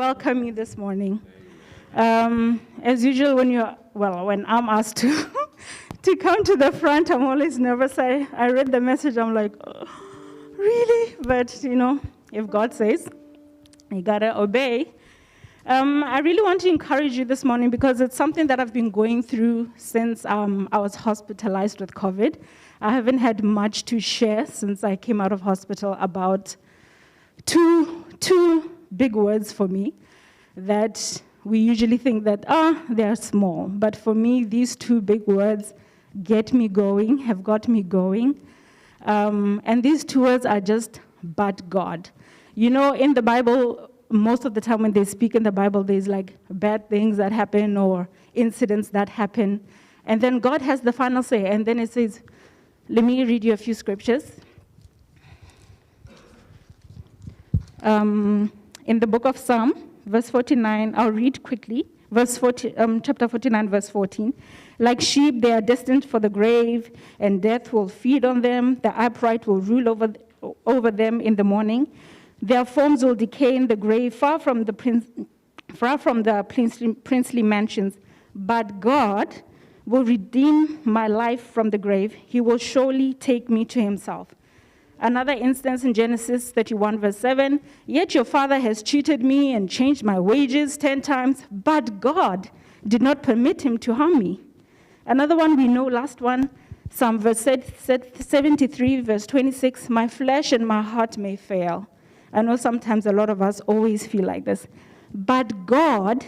welcome you this morning. As usual, when I'm asked to to come to the front, I'm always nervous. I read the message, I'm like, oh, really? But, if God says, you gotta obey. I really want to encourage you this morning because it's something that I've been going through since I was hospitalized with COVID. I haven't had much to share since I came out of hospital about two big words for me that we usually think that, they're small. But for me, these two big words have got me going. And these two words are just, but God. In the Bible, most of the time when they speak in the Bible, there's like bad things that happen or incidents that happen. And then God has the final say. And then it says, let me read you a few scriptures. In the book of Psalm, verse 49, I'll read quickly. Chapter 49, verse 14. Like sheep, they are destined for the grave, and death will feed on them. The upright will rule over them in the morning. Their forms will decay in the grave, far from the princely mansions. But God will redeem my life from the grave. He will surely take me to himself. Another instance in Genesis 31, verse 7, yet your father has cheated me and changed my wages 10 times, but God did not permit him to harm me. Another one we know, last one, Psalm verse 73, verse 26, my flesh and my heart may fail. I know sometimes a lot of us always feel like this. But God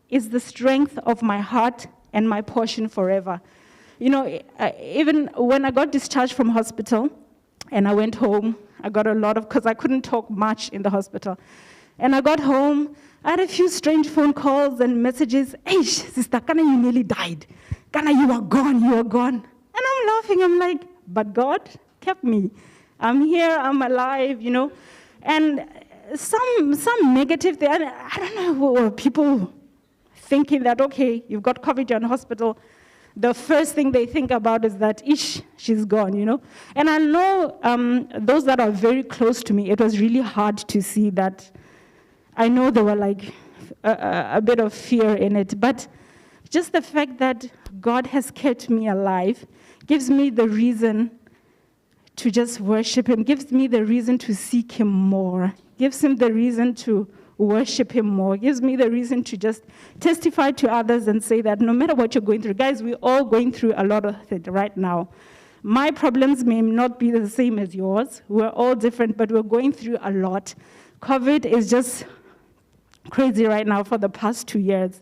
is the strength of my heart and my portion forever. Even when I got discharged from hospital and I went home, I got because I couldn't talk much in the hospital. And I got home, I had a few strange phone calls and messages. Hey, Sister Kana, you nearly died. Kana, you are gone. And I'm laughing, I'm like, but God kept me. I'm here, I'm alive, And some negative thing, I don't know, people thinking that, okay, you've got COVID, you're in hospital, the first thing they think about is that, she's gone, And I know those that are very close to me, it was really hard to see that. I know there were like a bit of fear in it, but just the fact that God has kept me alive gives me the reason to just worship him, gives me the reason to seek him more, gives him the reason to worship him more, gives me the reason to just testify to others and say that no matter what you're going through, guys, we're all going through a lot of it right now. My problems may not be the same as yours. We're all different, but we're going through a lot. COVID is just crazy right now for the past 2 years.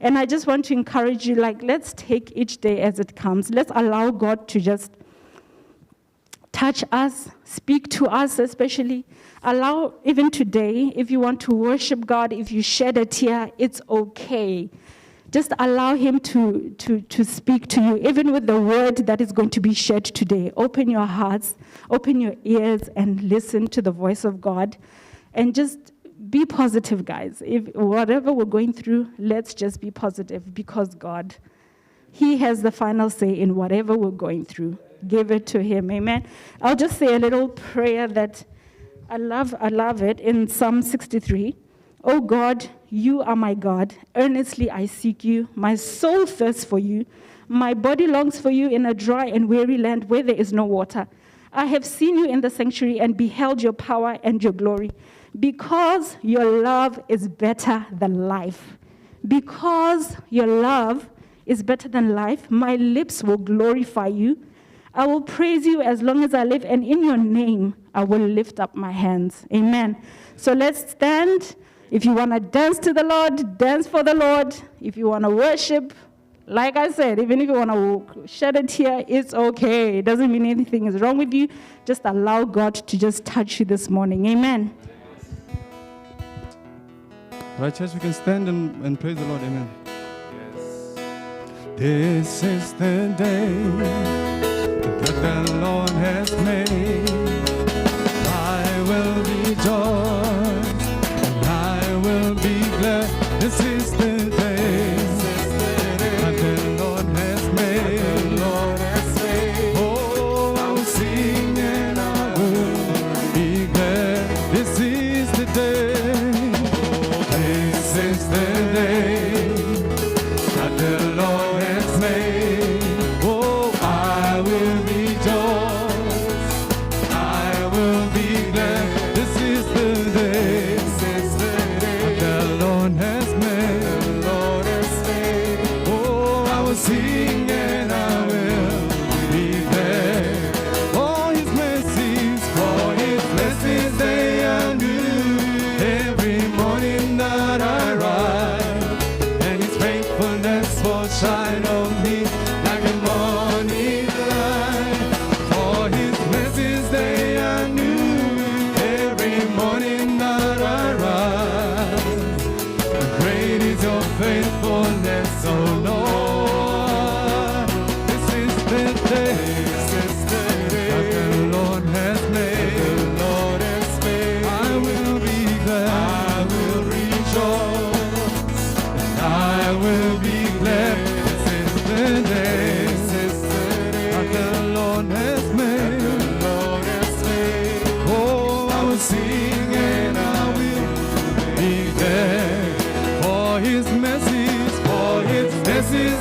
And I just want to encourage you, let's take each day as it comes. Let's allow God to just touch us, speak to us especially. Allow, even today, if you want to worship God, if you shed a tear, it's okay. Just allow him to speak to you, even with the word that is going to be shared today. Open your hearts, open your ears, and listen to the voice of God. And just be positive, guys. If whatever we're going through, let's just be positive because God, he has the final say in whatever we're going through. Give it to him, amen. I'll just say a little prayer that I love it in Psalm 63. Oh God, you are my God. Earnestly I seek you. My soul thirsts for you. My body longs for you in a dry and weary land where there is no water. I have seen you in the sanctuary and beheld your power and your glory. Because your love is better than life. Because your love is better than life, my lips will glorify you. I will praise you as long as I live, and in your name I will lift up my hands. Amen. So let's stand. If you want to dance to the Lord, dance for the Lord. If you want to worship, like I said, even if you want to shed a tear, it's okay. It doesn't mean anything is wrong with you. Just allow God to just touch you this morning. Amen. Right, church, we can stand and praise the Lord. Amen. This is the day that the Lord has made. I will rejoice and I will be glad. This is the day that the Lord has made. Oh, I will sing and I will be glad. This is the day. will sing and I will declare. For His mercies they are new. Every morning that I rise, and His faithfulness will shine on me like a morning light. For His mercies they are new. Every morning that I rise, great is your faithfulness, O Lord. This is the day that the Lord has made. I will be glad. I will rejoice. And I will be glad. This is the day that the Lord has made. Oh, I will sing and I will be glad. For His mercies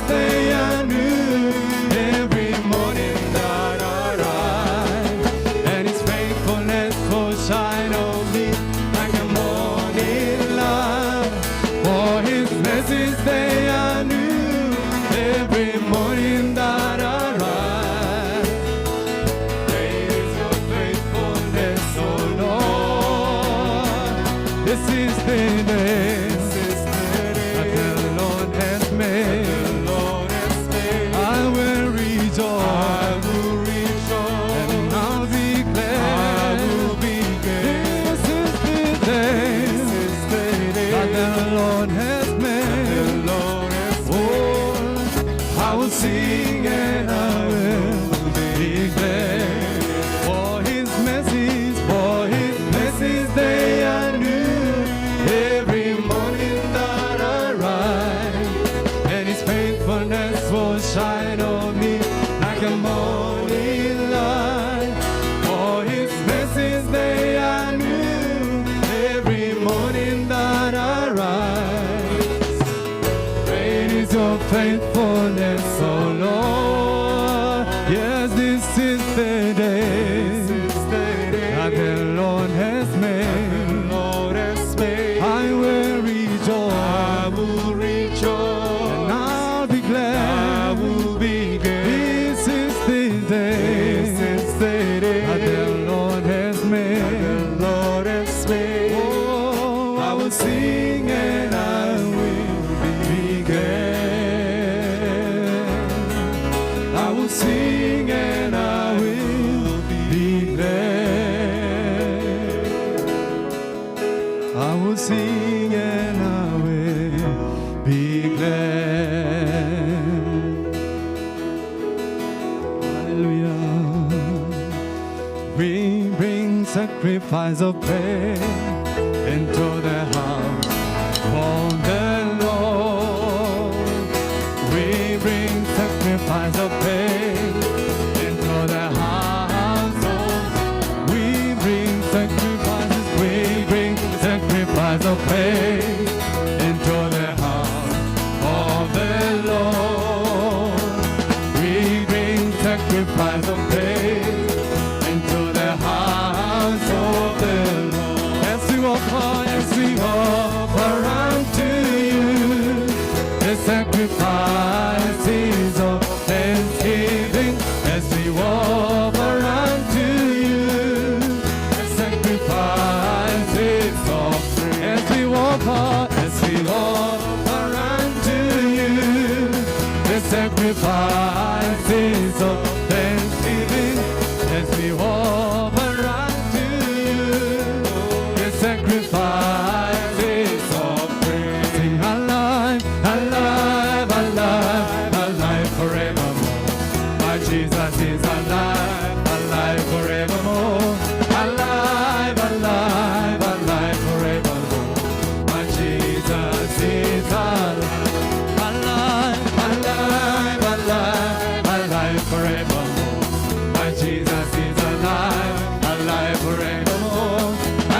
they are new. Every morning that I rise, and His faithfulness will shine on me like a morning light. For His mercies they are new. Every morning that I rise, great is your faithfulness, O Lord. This is the day that the Lord has made. I will rejoice, and I'll be glad. This is the day that the Lord has made. Oh, I will sing and I will be glad. For His mercies they are new. Every morning that I rise, and His faithfulness will shine on me like a morning light. For His mercies they are new. Every morning that I rise, great is your faithfulness, O Lord. Yes, this is the day that the Lord has made. I will rejoice, and I'll be glad. This is the day that the Lord has made. Oh, I will sing and I will be glad. I will sing and I will be glad. I will sing and I will be glad. Hallelujah. We bring sacrifice of praise into the house of the Lord. We bring sacrifice of praise into the house of. We bring sacrifices. We bring sacrifice of praise into the house of the Lord. We bring sacrifice of praise into the house of the Lord. As we offer unto you the sacrifices of thanksgiving. As we offer unto you the sacrifices of praise. As we offer unto you the sacrifices of thanksgiving. As we offer unto you the sacrifices of praise. Sing alive, alive, alive, alive forevermore. My Jesus is alive, alive forevermore. Alive, alive, alive forevermore. My Jesus is alive, alive, alive, alive, alive forevermore. My Jesus is alive, alive forevermore.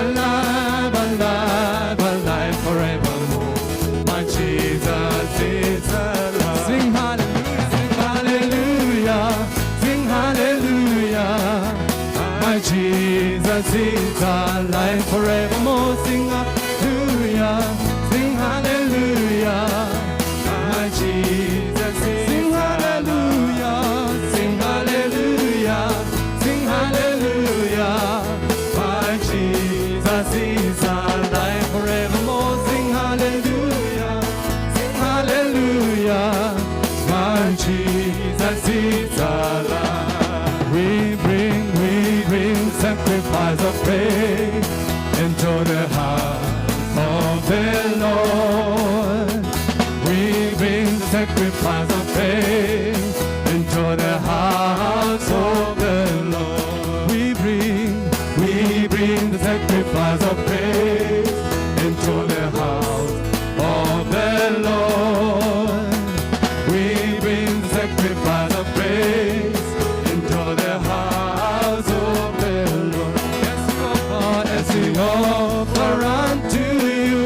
Alive, alive, alive forevermore. My Jesus is alive. Sing hallelujah, sing hallelujah, sing hallelujah. My Jesus is alive forevermore. Sing hallelujah, sing hallelujah. My Jesus is Jesus is alive. We bring sacrifice of praise into the house of the Lord. We bring sacrifice of praise into the house of the Lord. We bring the sacrifice of praise into the house of the Lord. We bring the sacrifice of praise into the house of the Lord. As we offer unto you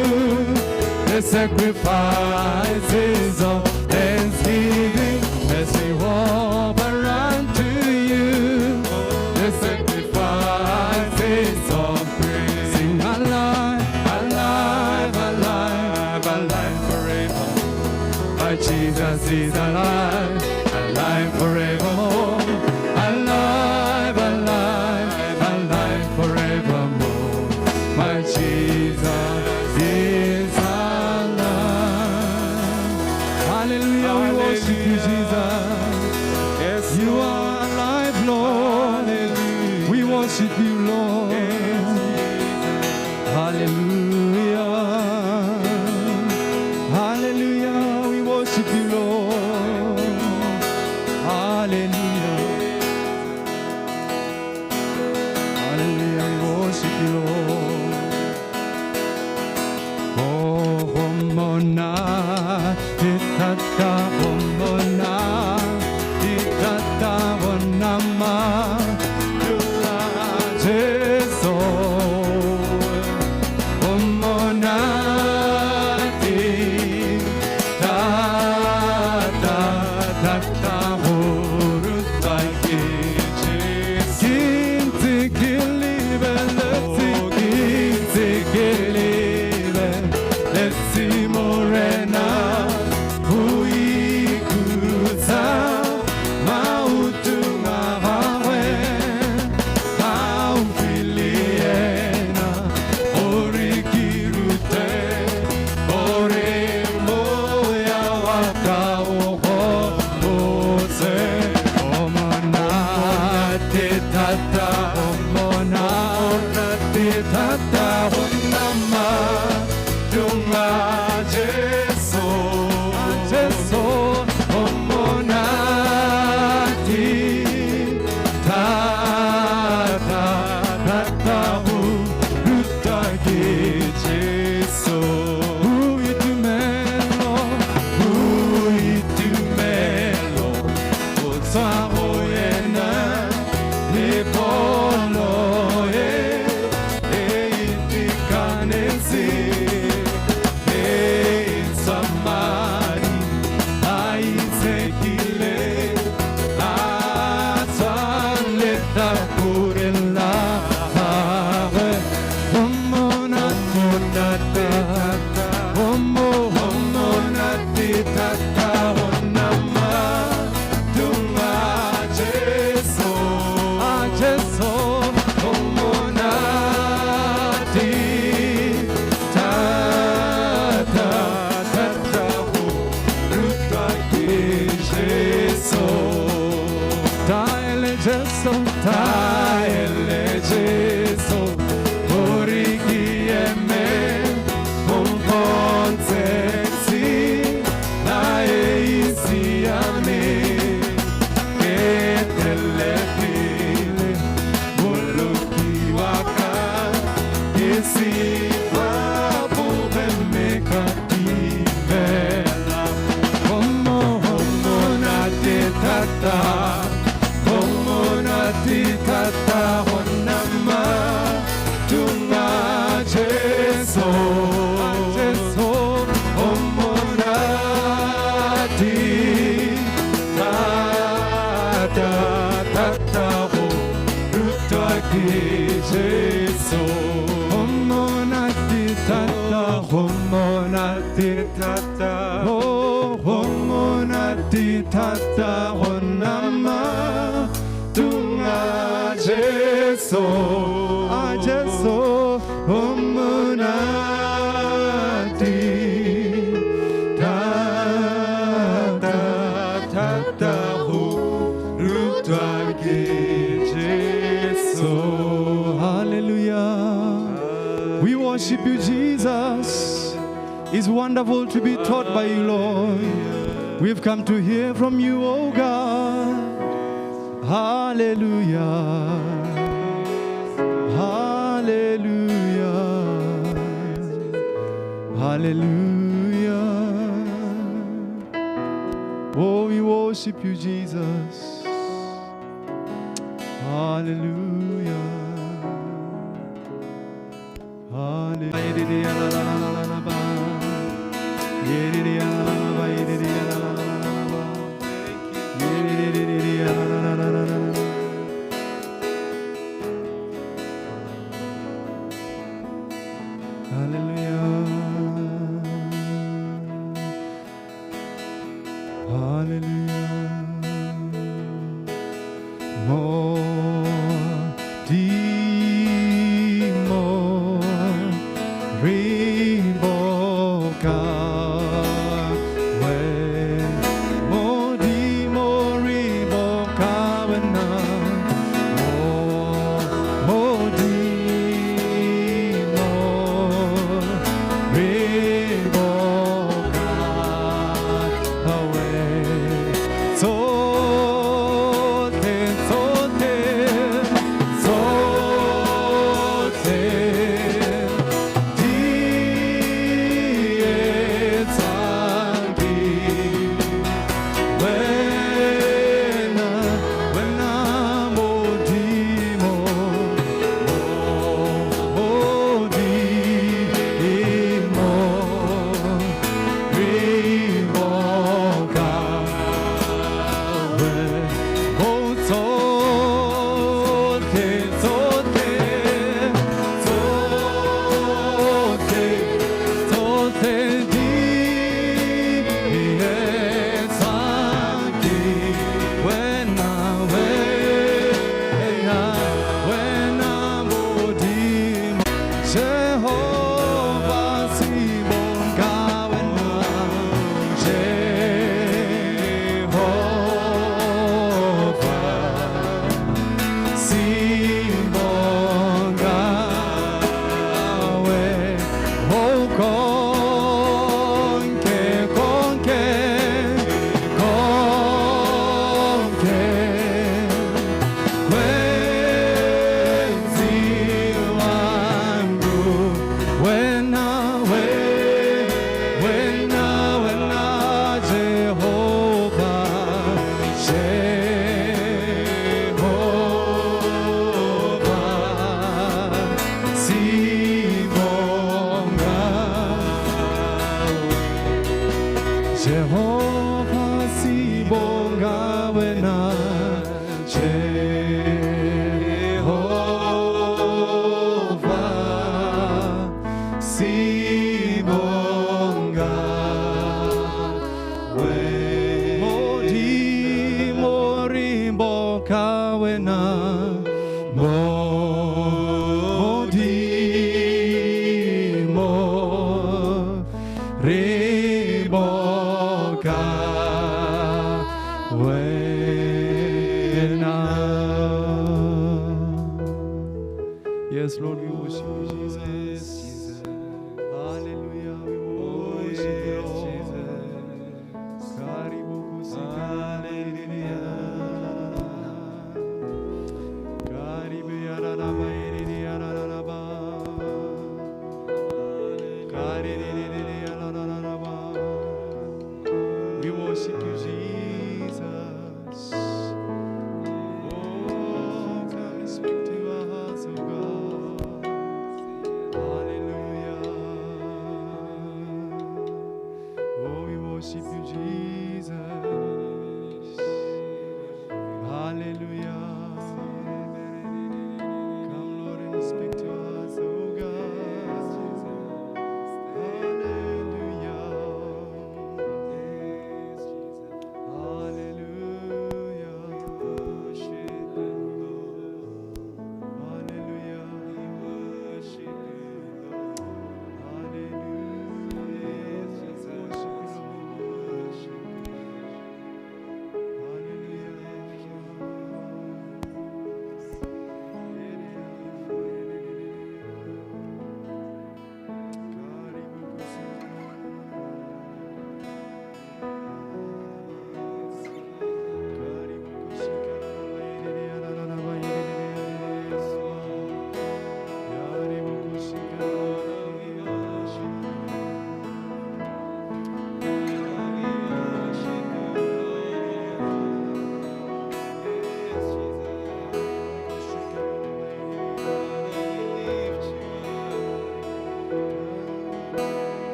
the sacrifices of thanksgiving, as we offer unto you the sacrifices of praise. Sing alive, alive, alive, alive forever. My Jesus is alive, alive forevermore. Alive, alive, alive forevermore. My Jesus is alive. Hallelujah, we worship you, Jesus. Yes, you are alive, Lord. Hallelujah. We worship you, Lord. Hallelujah. Hallelujah, we worship you, Lord. Hallelujah. Hallelujah, we worship you, Lord. Oh, homona, itata, homona, itata, honama, yula, Jesu, homona, tata, horutai, Jesus. Kinti kilibe, kinti kilibe, letsi morena, hui kurusa, mautu mahawe, maufiliena, orikirute, ore moya waka ose, omana te tata, omona te tata, onama, dunga Jesu, Jesu, omona ti tata, tata, utaki Jesu, uitumelo, otsahoyena, nepolo itikanesi, samari, aisekile, ataleta purella, homona tata, homona tata, honama, dunga Jesu, Jesu, homona tata, taele Jesu, orikieme, pomponzexi, naeisiame, ketelepile, mulukiwaka, esipa, pumemekativela, homo natetata, tata honama, tunga Jesu, Jesu, omonati, tata, ho, rutaki Jesu, omonati tata, homonati tata, honama, tunga Jesu, Jesu, omunati, tata, Hallelujah. We worship you, Jesus. It's wonderful to be taught by you, Lord. We've come to hear from you, oh God. Hallelujah. Hallelujah. Hallelujah. Oh, we worship you, Jesus. Hallelujah. Yes, Lord, we worship you, Jesus. Hallelujah, we worship you, Jesus. Hallelujah. We worship you, Jesus. Oh, come and speak to our hearts, oh God.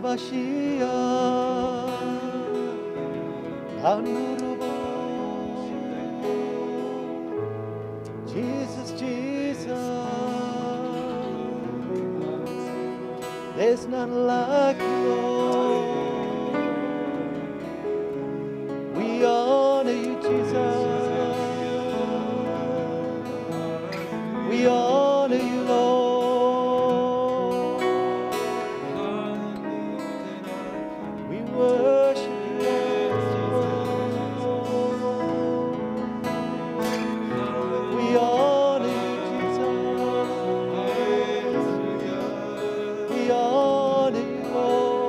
Rabashia, Anurubo. Jesus, Jesus, there's none like you, Lord. We honor you, Jesus. We honor you, Lord. We worship you, Lord. We honor you, Jesus. We honor you, Lord.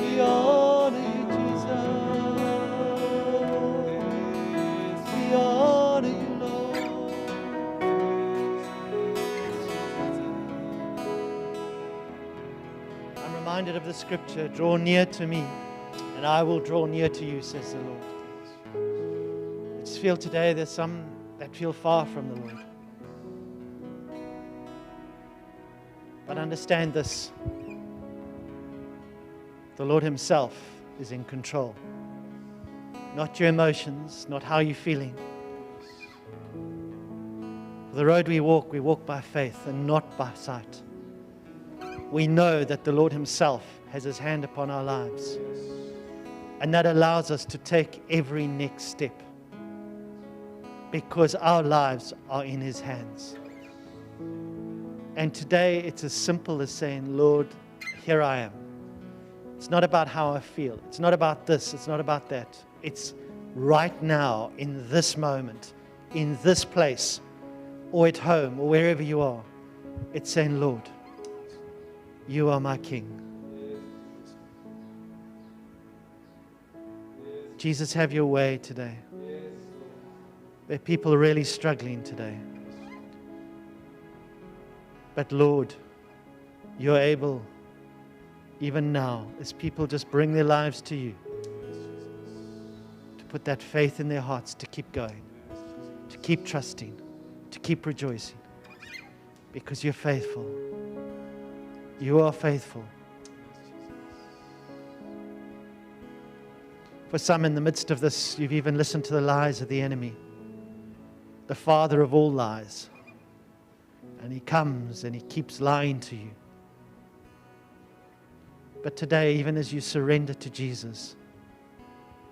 We honor you, Jesus. We honor you, Lord. I'm reminded of the scripture, draw near to me, and I will draw near to you, says the Lord. I just feel today there's some that feel far from the Lord. But understand this, the Lord himself is in control. Not your emotions, not how you're feeling. The road we walk by faith and not by sight. We know that the Lord himself has his hand upon our lives. And that allows us to take every next step. Because our lives are in his hands. And today it's as simple as saying, Lord, here I am. It's not about how I feel. It's not about this. It's not about that. It's right now, in this moment, in this place, or at home, or wherever you are. It's saying, Lord, you are my King. Jesus, have your way today. There are people really struggling today. But Lord, you're able, even now, as people just bring their lives to you, to put that faith in their hearts to keep going, to keep trusting, to keep rejoicing, because you're faithful. You are faithful. For some in the midst of this, you've even listened to the lies of the enemy, the father of all lies. And he comes and he keeps lying to you. But today, even as you surrender to Jesus,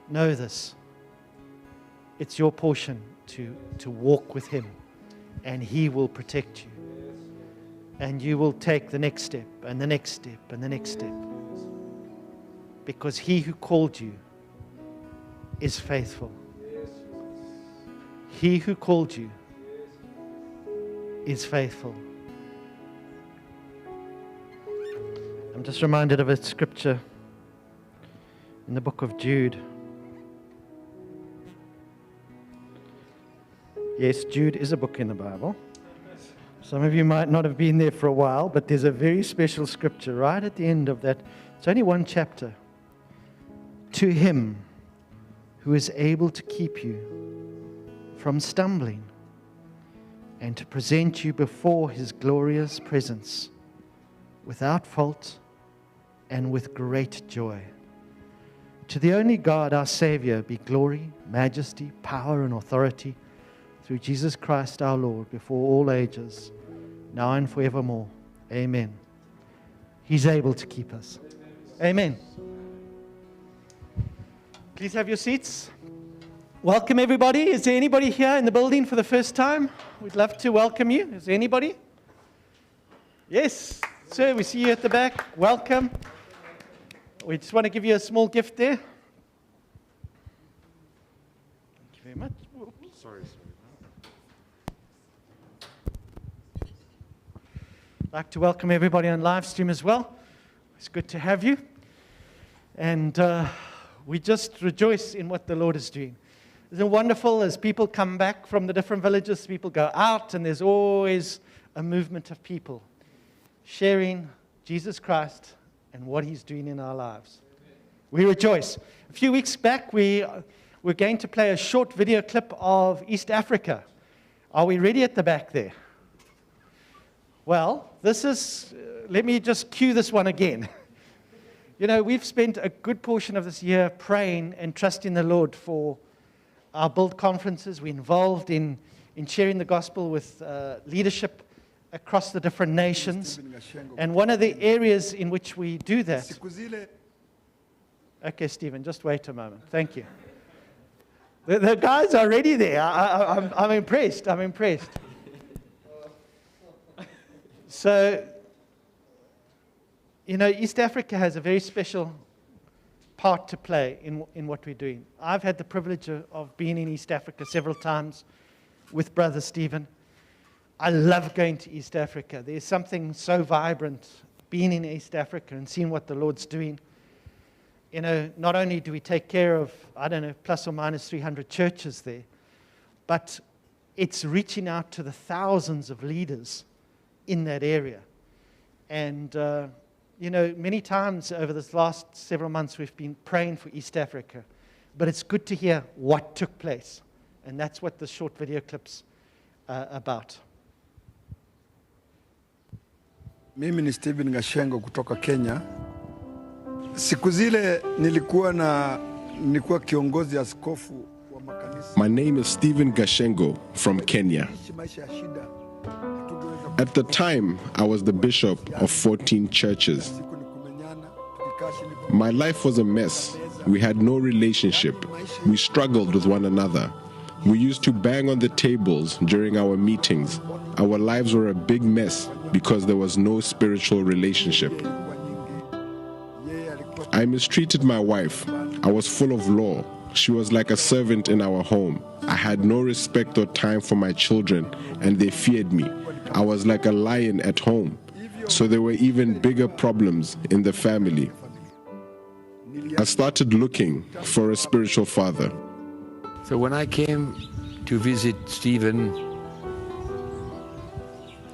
know this. It's your portion to walk with him, and he will protect you. And you will take the next step, and the next step, and the next step. Because he who called you is faithful. He who called you is faithful. I'm just reminded of a scripture in the book of Jude. Yes, Jude is a book in the Bible. Some of you might not have been there for a while, but there's a very special scripture right at the end of that. It's only one chapter. To him who is able to keep you from stumbling and to present you before his glorious presence without fault and with great joy. To the only God, our Savior, be glory, majesty, power, and authority through Jesus Christ our Lord, before all ages, now and forevermore. Amen. He's able to keep us. Amen. Please have your seats. Welcome, everybody. Is there anybody here in the building for the first time? We'd love to welcome you. Is there anybody? Yes, sir, we see you at the back. Welcome. We just want to give you a small gift there. Thank you very much. Oops. Sorry. I'd like to welcome everybody on live stream as well. It's good to have you. And we just rejoice in what the Lord is doing. Isn't it wonderful as people come back from the different villages, people go out, and there's always a movement of people sharing Jesus Christ and what he's doing in our lives. We rejoice. A few weeks back, we're going to play a short video clip of East Africa. Are we ready at the back there? Well, this is, let me just cue this one again. You know, we've spent a good portion of this year praying and trusting the Lord for our Build conferences. We're involved in sharing the gospel with leadership across the different nations. And one of the areas in which we do that... Okay, Stephen, just wait a moment. Thank you. The guys are already there. I'm impressed. I'm impressed. So, you know, East Africa has a very special part to play in what we're doing. I've had the privilege of being in East Africa several times with Brother Stephen. I love going to East Africa. There's something so vibrant being in East Africa and seeing what the Lord's doing. You know, not only do we take care of, I don't know, plus or minus 300 churches there, but it's reaching out to the thousands of leaders in that area. And, you know, many times over this last several months we've been praying for East Africa. But it's good to hear what took place. And that's what the short video clip's about. Mimi ni Stephen Gashengo kutoka Kenya. Siku zile nilikuwa kiongozi askofu wa makanisa. My name is Stephen Gashengo from Kenya. At the time, I was the bishop of 14 churches. My life was a mess. We had no relationship. We struggled with one another. We used to bang on the tables during our meetings. Our lives were a big mess because there was no spiritual relationship. I mistreated my wife. I was full of law. She was like a servant in our home. I had no respect or time for my children, and they feared me. I was like a lion at home. So there were even bigger problems in the family. I started looking for a spiritual father. So when I came to visit Stephen,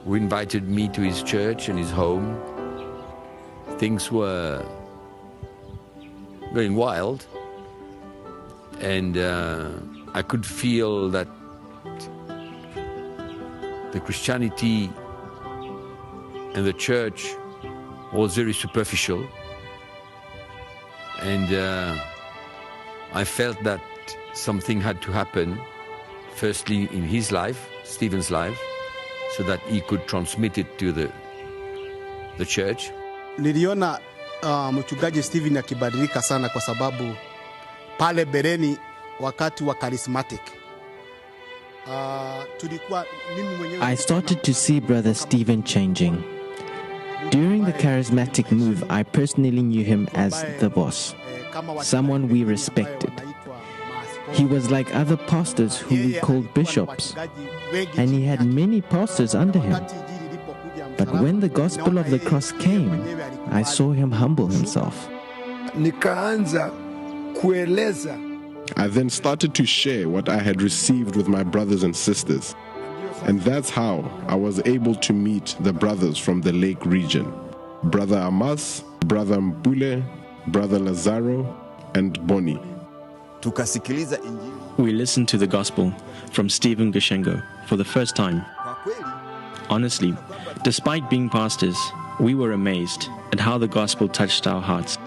who invited me to his church and his home, things were going wild, and I could feel that the Christianity and the church was very superficial, and I felt that something had to happen, firstly in his life, Stephen's life, so that he could transmit it to the church. Niliona mchungaji Stephen akibadilika sana kwa sababu pale bereni wakati wa charismatic I started to see Brother Stephen changing. During the charismatic move, I personally knew him as the boss, someone we respected. He was like other pastors who we called bishops, and he had many pastors under him. But when the gospel of the cross came, I saw him humble himself. I then started to share what I had received with my brothers and sisters. And that's how I was able to meet the brothers from the Lake region. Brother Amas, Brother Mbule, Brother Lazaro, and Boni. We listened to the gospel from Stephen Gashengo for the first time. Honestly, despite being pastors, we were amazed at how the gospel touched our hearts,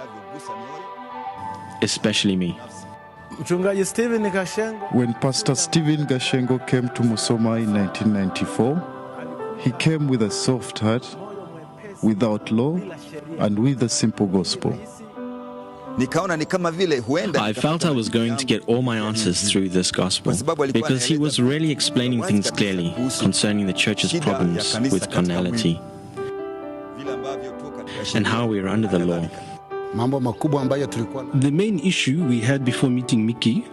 especially me. When Pastor Stephen Gashengo came to Musoma in 1994, he came with a soft heart, without law, and with a simple gospel. I felt I was going to get all my answers through this gospel because he was really explaining things clearly concerning the church's problems with carnality and how we are under the law. The main issue we had before meeting Mickey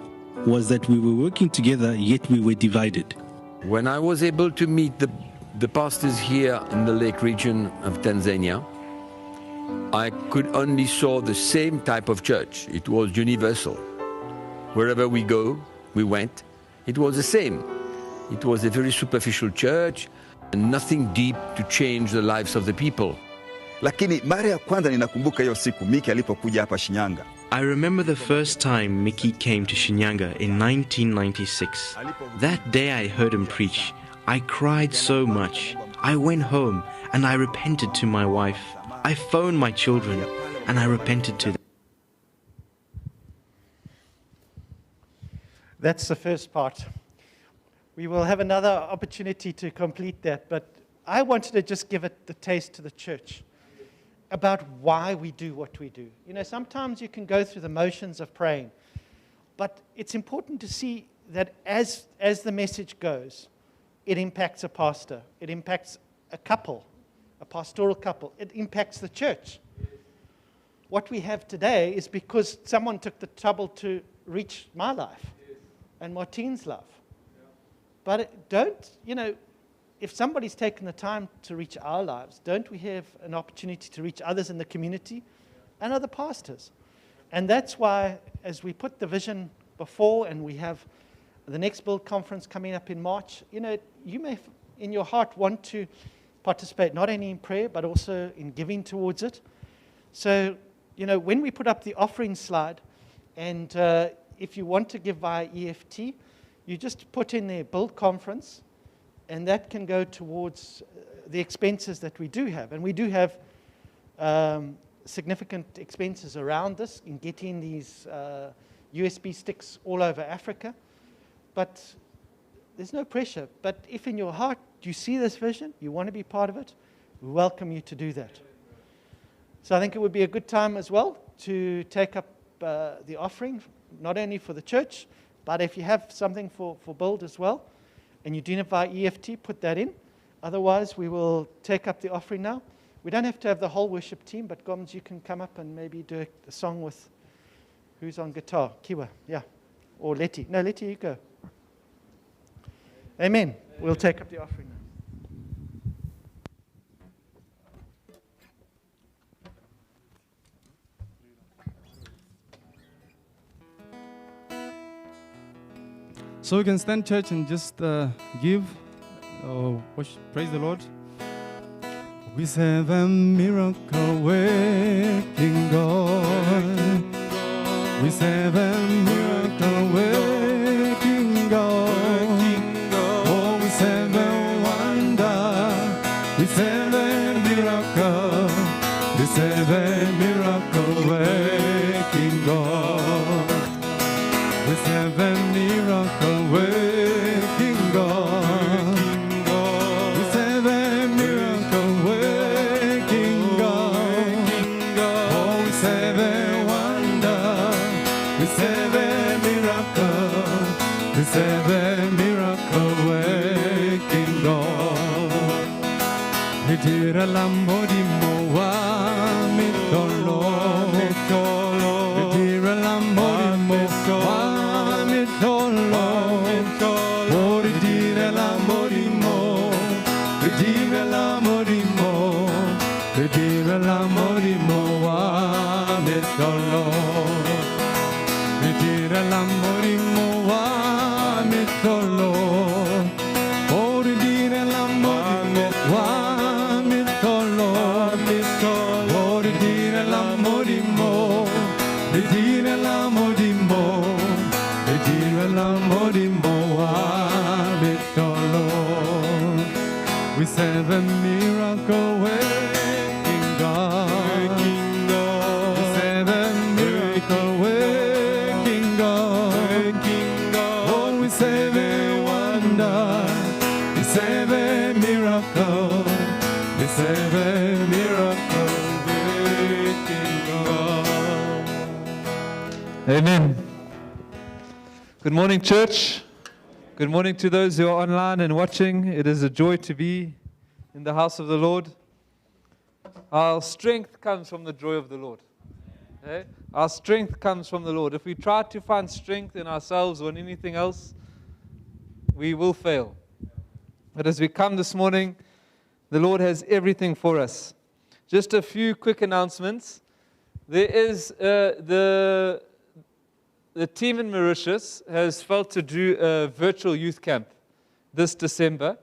was that we were working together, yet we were divided. When I was able to meet the pastors here in the Lake region of Tanzania, I could only saw the same type of church. It was universal. Wherever we went, it was the same. It was a very superficial church and nothing deep to change the lives of the people. Lakini mara ya kwanza ninakumbuka hiyo siku Miki alipokuja hapa Shinyanga. I remember the first time Mickey came to Shinyanga in 1996. That day I heard him preach. I cried so much. I went home. and I repented to my wife. I phoned my children, and I repented to them. That's the first part. We will have another opportunity to complete that, but I wanted to just give it the taste to the church about why we do what we do. You know, sometimes you can go through the motions of praying, but it's important to see that as the message goes, it impacts a pastor, it impacts a couple, a pastoral couple, it impacts the church. What we have today is because someone took the trouble to reach my life and Martine's life. But if somebody's taken the time to reach our lives, don't we have an opportunity to reach others in the community and other pastors? And that's why, as we put the vision before, and we have the next Build conference coming up in March, you may, in your heart, want to participate not only in prayer, but also in giving towards it. So, when we put up the offering slide, and if you want to give via EFT, you just put in there Build conference, and that can go towards the expenses that we do have. And we do have significant expenses around this in getting these USB sticks all over Africa. But there's no pressure. But if in your heart you see this vision, you want to be part of it, we welcome you to do that. So I think it would be a good time as well to take up the offering, not only for the church, but if you have something for Build as well, and you're doing it via EFT, put that in. Otherwise, we will take up the offering now. We don't have to have the whole worship team, but Goms, you can come up and maybe do a song with, who's on guitar? Khiwa, yeah. Or Letty. No, Letty, you go. Amen. We'll take up the offering now. So we can stand, church, and just give, praise the Lord. We serve a miracle-working God. We serve a miracle-working God. Oh, we serve a wonder. We serve a miracle. We serve a miracle-working God. We serve a miracle-working God. We serve a miracle-working God. Oh, we serve a wonder. We serve a miracle. We serve a miracle-working God. Ritira l'amodimo wa mitolo. Ritira l'amodimo wa. L'amorimo wa metolo, ritira l'amorimo wa metolo, oh ritira l'amorimo wa metolo, oh ritira l'amorimo, ritira l'amorimo, ritira l'amorimo wa metolo. We serve a miracle working God. We serve a miracle working God. Oh, we serve a wonder. We serve a miracle. We serve a miracle working God. Amen. Good morning, church. Good morning to those who are online and watching. It is a joy to be in the house of the Lord. Our strength comes from the joy of the Lord. Okay? Our strength comes from the Lord. If we try to find strength in ourselves or in anything else, we will fail. But as we come this morning, the Lord has everything for us. Just a few quick announcements. There is the team in Mauritius has felt to do a virtual youth camp this December.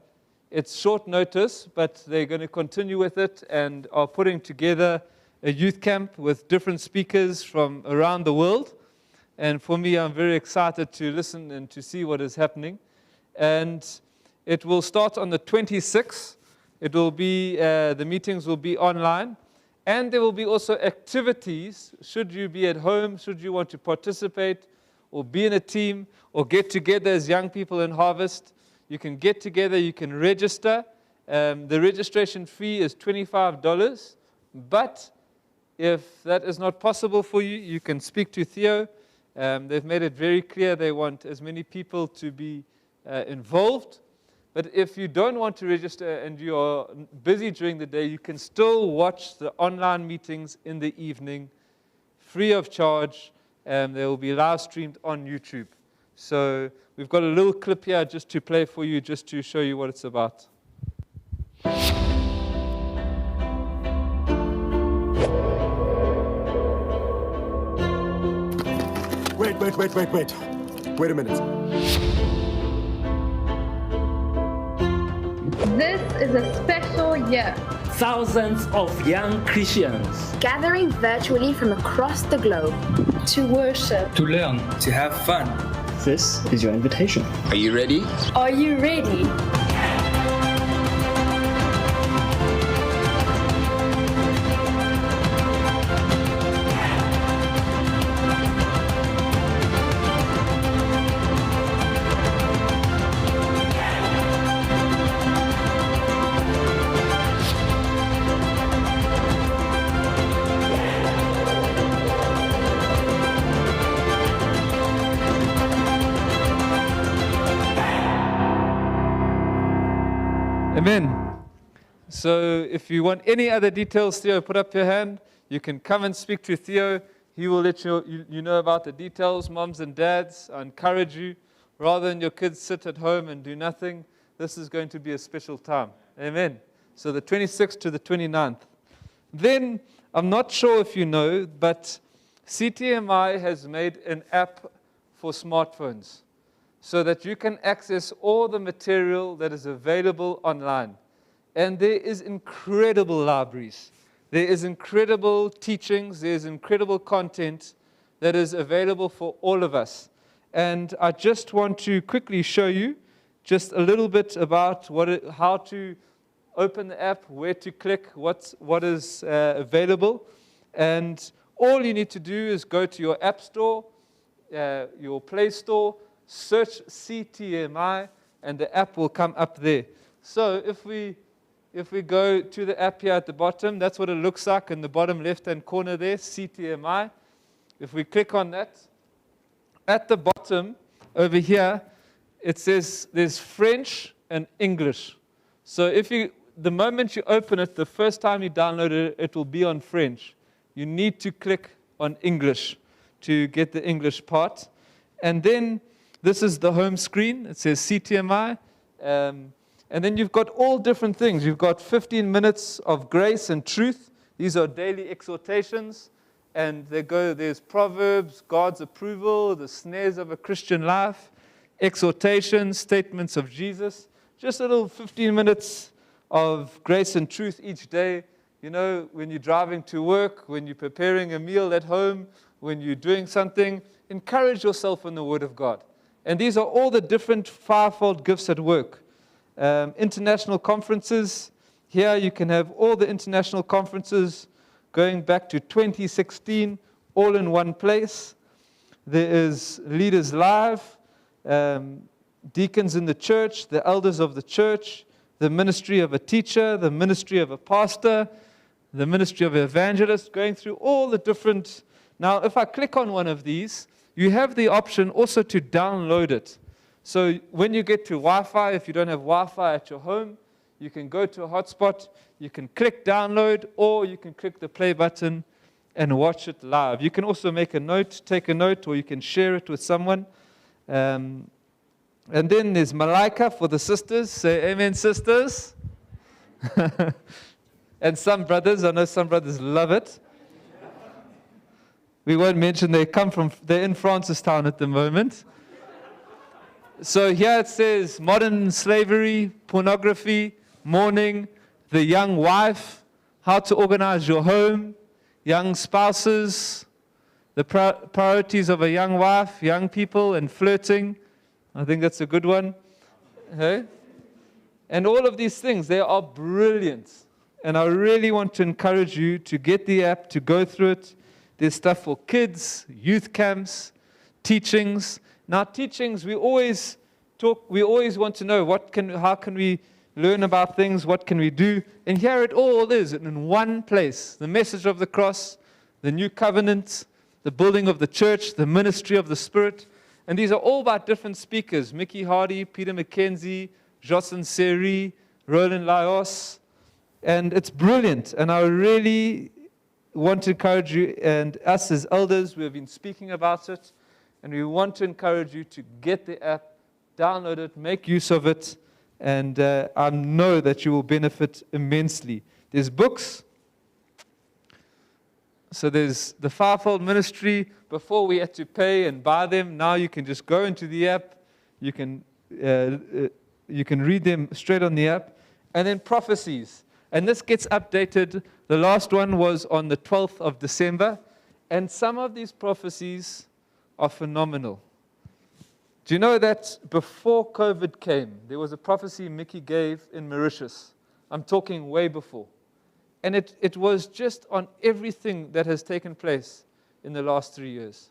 It's short notice, but they're going to continue with it and are putting together a youth camp with different speakers from around the world. And for me, I'm very excited to listen and to see what is happening. And it will start on the 26th It will be, the meetings will be online. And there will be also activities, should you be at home, should you want to participate, or be in a team, or get together as young people in Harvest. You can get together, you can register. The registration fee is $25, but if that is not possible for you, you can speak to Theo. They've made it very clear they want as many people to be involved. But if you don't want to register and you are busy during the day, you can still watch the online meetings in the evening, free of charge. They will be live streamed on YouTube. So we've got a little clip here just to play for you, just to show you what it's about. Wait a minute. This is a special year. Thousands of young Christians gathering virtually from across the globe to worship, to learn, to have fun. This is your invitation. Are you ready? Are you ready? Amen. So if you want any other details, Theo, put up your hand. You can come and speak to Theo. He will let you know about the details. Moms and dads, I encourage you, rather than your kids sit at home and do nothing, this is going to be a special time. Amen. So the 26th to the 29th. Then, I'm not sure if you know, but CTMI has made an app for smartphones, so that you can access all the material that is available online. And there is incredible libraries. There is incredible teachings. There is incredible content that is available for all of us. And I just want to quickly show you just a little bit about how to open the app, where to click, what is available. And all you need to do is go to your App Store, your Play Store, search CTMI, and the app will come up there. So if we go to the app here at the bottom, that's what it looks like in the bottom left-hand corner there, CTMI. If we click on that, at the bottom over here, it says there's French and English. So the moment you open it, the first time you download it, it will be on French. You need to click on English to get the English part. And then this is the home screen. It says CTMI. And then you've got all different things. You've got 15 minutes of grace and truth. These are daily exhortations. And there's Proverbs, God's approval, the snares of a Christian life, exhortations, statements of Jesus. Just a little 15 minutes of grace and truth each day. You know, when you're driving to work, when you're preparing a meal at home, when you're doing something, encourage yourself in the Word of God. And these are all the different fivefold gifts at work. International conferences. Here you can have all the international conferences going back to 2016, all in one place. There is Leaders Live, deacons in the church, the elders of the church, the ministry of a teacher, the ministry of a pastor, the ministry of an evangelist, going through all the different. Now, if I click on one of these, you have the option also to download it. So when you get to Wi-Fi, if you don't have Wi-Fi at your home, you can go to a hotspot, you can click download, or you can click the play button and watch it live. You can also make a note, take a note, or you can share it with someone. And then there's Malaika for the sisters. Say amen, sisters. And some brothers, I know some brothers love it. We won't mention they're in Francistown at the moment. So here it says modern slavery, pornography, mourning, the young wife, how to organize your home, young spouses, the priorities of a young wife, young people, and flirting. I think that's a good one. Hey? And all of these things, they are brilliant. And I really want to encourage you to get the app, to go through it. There's stuff for kids, youth camps, teachings. Now, teachings, we always want to know how can we learn about things, what can we do? And here it all is in one place. The message of the cross, the new covenant, the building of the church, the ministry of the Spirit. And these are all about different speakers. Mickey Hardy, Peter McKenzie, Jocelyn Seri, Roland Laos. And it's brilliant. And I really want to encourage you, and us as elders, we have been speaking about it. And we want to encourage you to get the app, download it, make use of it. And I know that you will benefit immensely. There's books. So there's the Fivefold Ministry. Before we had to pay and buy them. Now you can just go into the app. You can read them straight on the app. And then prophecies. And this gets updated. The last one was on the 12th of December. And some of these prophecies are phenomenal. Do you know that before COVID came, there was a prophecy Mickey gave in Mauritius? I'm talking way before. And it was just on everything that has taken place in the last 3 years.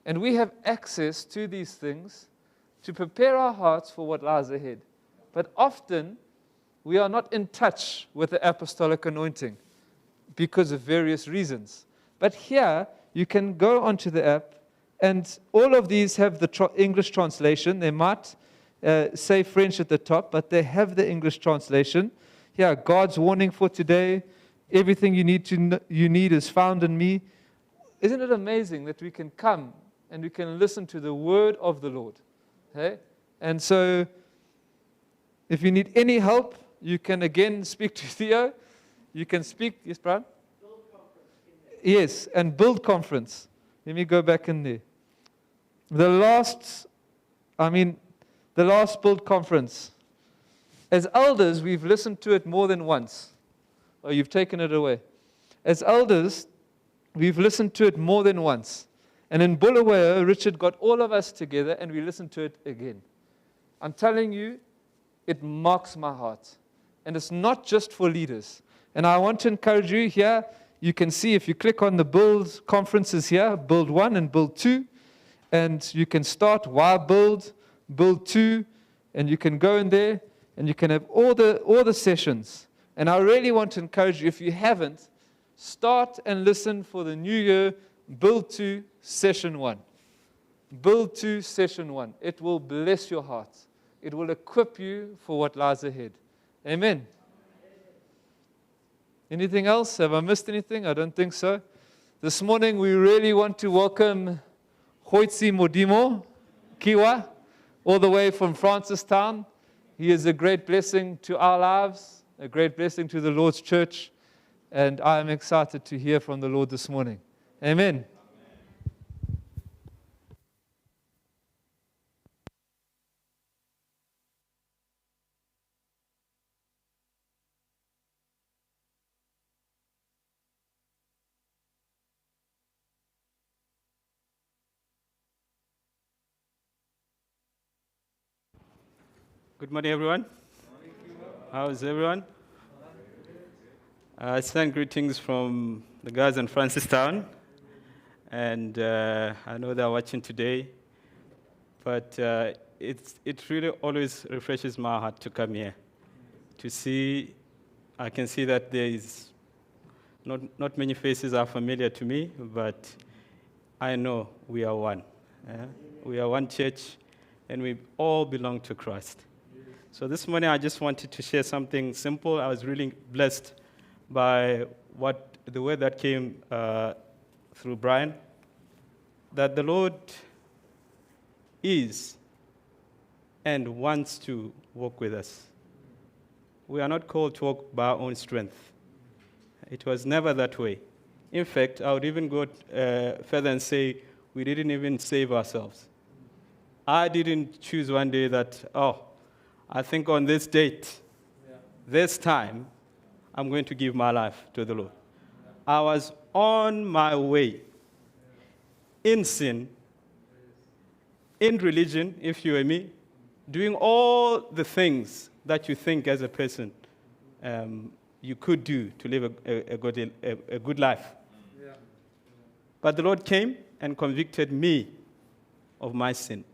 And we have access to these things to prepare our hearts for what lies ahead. But often, we are not in touch with the apostolic anointing because of various reasons. But here, you can go onto the app, and all of these have the English translation. They might say French at the top, but they have the English translation. Here, God's warning for today. Everything you need is found in me. Isn't it amazing that we can come and we can listen to the word of the Lord? Okay? And so, if you need any help, you can again speak to Theo. You can speak, yes, Brian? Build conference. Yes, and build conference. Let me go back in there. The last build conference. As elders, we've listened to it more than once. Oh, you've taken it away. As elders, we've listened to it more than once. And in Bulawayo, Richard got all of us together and we listened to it again. I'm telling you, it marks my heart. And it's not just for leaders. And I want to encourage you here. You can see if you click on the build conferences here, build 1 and build 2. And you can start why build 2, and you can go in there and you can have all the sessions. And I really want to encourage you, if you haven't, start and listen for the new year, build 2, session 1. Build 2, session 1. It will bless your heart. It will equip you for what lies ahead. Amen. Anything else? Have I missed anything? I don't think so. This morning we really want to welcome Goitsemodimo Khiwa, all the way from Francistown. He is a great blessing to our lives, a great blessing to the Lord's church, and I am excited to hear from the Lord this morning. Amen. Good morning, everyone. How is everyone? I send greetings from the guys in Francistown, and I know they're watching today, but it really always refreshes my heart to come here, to see. I can see that there is not many faces are familiar to me, but I know we are one. We are one church, and we all belong to Christ. So this morning, I just wanted to share something simple. I was really blessed by the word that came through Brian, that the Lord is and wants to walk with us. We are not called to walk by our own strength. It was never that way. In fact, I would even go further and say we didn't even save ourselves. I didn't choose one day that, I think on this date, this time, I'm going to give my life to the Lord. I was on my way in sin, in religion, if you and me, doing all the things that you think as a person you could do to live a good life. Yeah. But the Lord came and convicted me of my sin.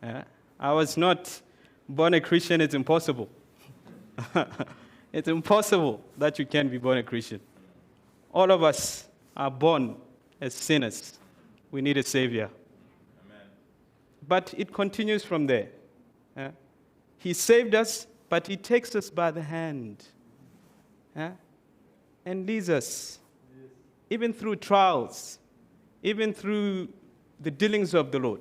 Yes. I was not born a Christian. It's impossible. It's impossible that you can be born a Christian. All of us are born as sinners. We need a Savior. Amen. But it continues from there. He saved us, but He takes us by the hand and leads us, even through trials, even through the dealings of the Lord.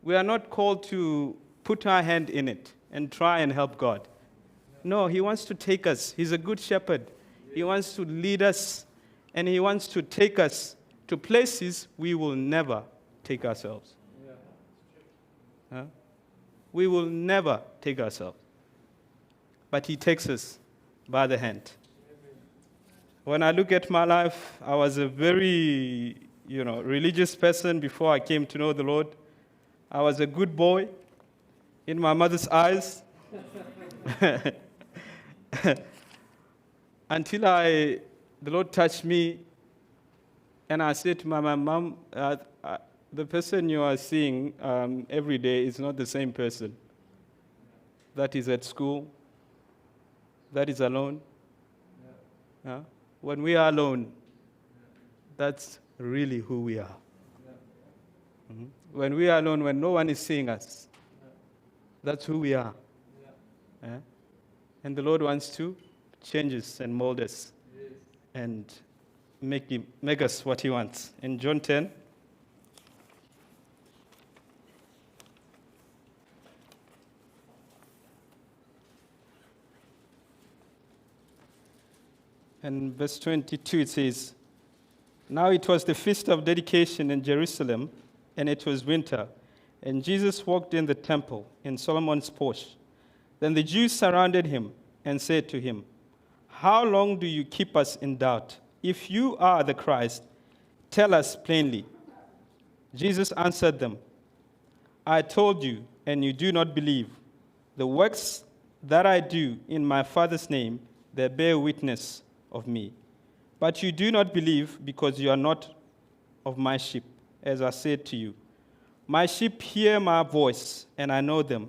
We are not called to put our hand in it and try and help God. No, He wants to take us. He's a good shepherd. He wants to lead us, and He wants to take us to places we will never take ourselves. We will never take ourselves. But He takes us by the hand. When I look at my life, I was a very, religious person before I came to know the Lord. I was a good boy in my mother's eyes. Until the Lord touched me, and I said to my mom, the person you are seeing every day is not the same person. That is at school. That is alone. Yeah. When we are alone, that's really who we are. Mm-hmm. When we are alone, when no one is seeing us, that's who we are. Yeah. And the Lord wants to change us and mold us and make us what He wants. In John 10, and verse 22, it says, "Now it was the feast of dedication in Jerusalem, and it was winter, and Jesus walked in the temple in Solomon's porch. Then the Jews surrounded Him and said to Him, 'How long do you keep us in doubt? If you are the Christ, tell us plainly.' Jesus answered them, 'I told you, and you do not believe. The works that I do in my Father's name, they bear witness of me. But you do not believe because you are not of my sheep, as I said to you. My sheep hear my voice, and I know them.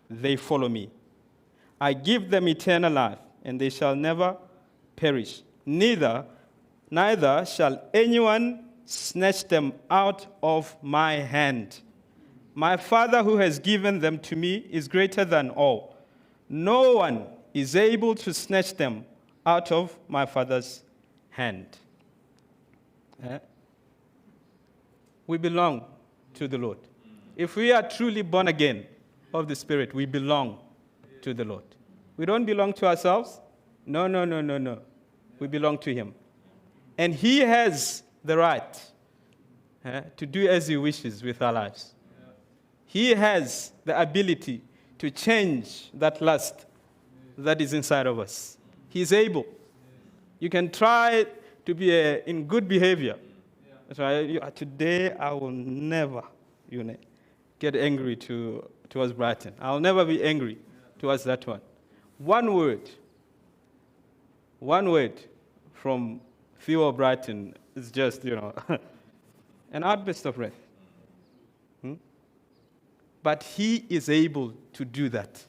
They follow me. I give them eternal life, and they shall never perish. Neither shall anyone snatch them out of my hand. My Father who has given them to me is greater than all. No one is able to snatch them out of my Father's hand.'" We belong to the Lord. If we are truly born again of the Spirit, we belong to the Lord. We don't belong to ourselves. No. We belong to Him. And He has the right to do as He wishes with our lives. He has the ability to change that lust that is inside of us. He's able. You can try to be in good behavior. So today I will never get angry towards Brighton. I'll never be angry towards that one. One word from Khiwa Brighton is just, an outburst of wrath. But He is able to do that.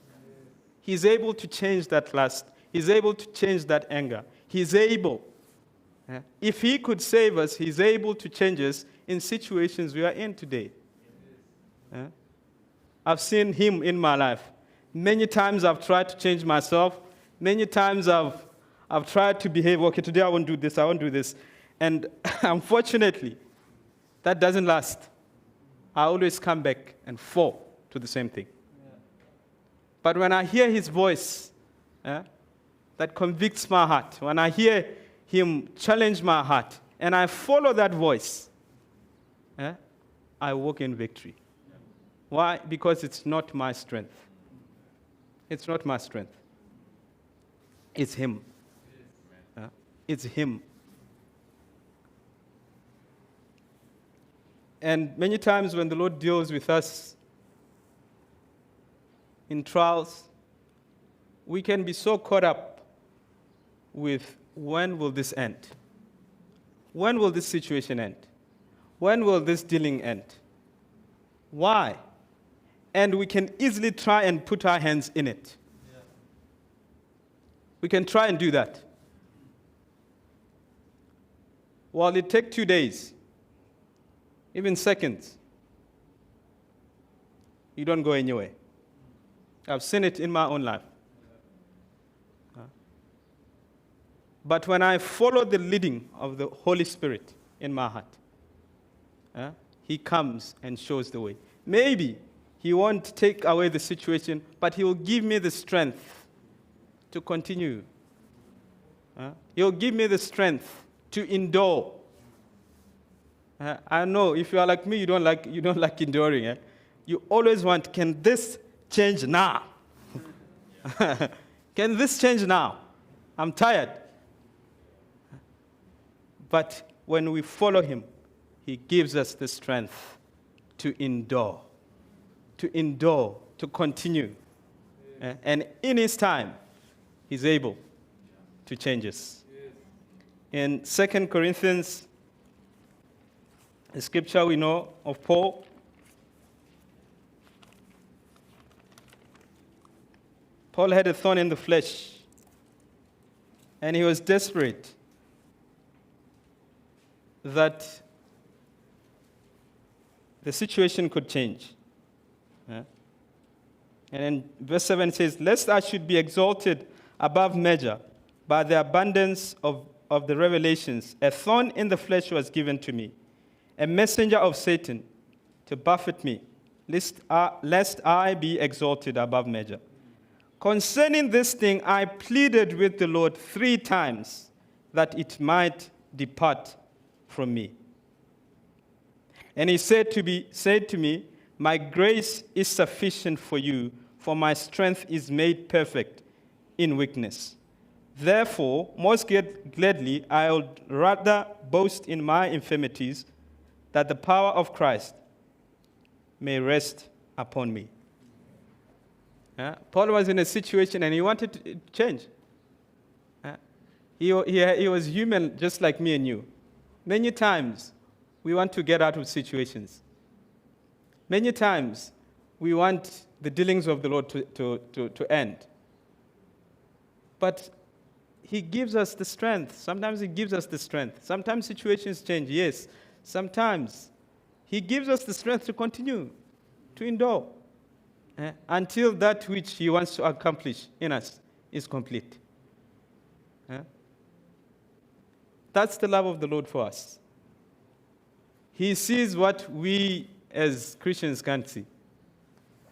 He's able to change that lust. He's able to change that anger. He's able. If He could save us, He's able to change us in situations we are in today. I've seen Him in my life. Many times I've tried to change myself. Many times I've tried to behave, okay, today I won't do this. And unfortunately, that doesn't last. I always come back and fall to the same thing. But when I hear His voice, that convicts my heart, when I hear Him challenge my heart, and I follow that voice, I walk in victory. Why? Because it's not my strength. It's not my strength. It's Him. It's Him. And many times when the Lord deals with us, in trials, we can be so caught up with when will this end? When will this situation end? When will this dealing end? Why? And we can easily try and put our hands in it. We can try and do that. Well, it takes 2 days, even seconds. You don't go anywhere. I've seen it in my own life. But when I follow the leading of the Holy Spirit in my heart, He comes and shows the way. Maybe He won't take away the situation, but He will give me the strength to continue. He will give me the strength to endure. I know if you are like me, you don't like enduring. You always want, can this change now? Can this change now? I'm tired. But when we follow Him, He gives us the strength to endure, to continue. And in His time, He's able to change us. In 2 Corinthians, a scripture we know of Paul, Paul had a thorn in the flesh, and he was desperate that the situation could change. And then verse 7 says, lest I should be exalted above measure by the abundance of the revelations, a thorn in the flesh was given to me, a messenger of Satan to buffet me, lest I be exalted above measure. Concerning this thing, I pleaded with the Lord 3 times that it might depart from me. And He said to me, my grace is sufficient for you, for my strength is made perfect in weakness. Therefore, most gladly, I would rather boast in my infirmities, that the power of Christ may rest upon me. Paul was in a situation and he wanted to change. He was human just like me and you. Many times, we want to get out of situations. Many times, we want the dealings of the Lord to end. But He gives us the strength. Sometimes He gives us the strength. Sometimes situations change, yes. Sometimes He gives us the strength to continue, to endure, until that which He wants to accomplish in us is complete. That's the love of the Lord for us. He sees what we as Christians can't see.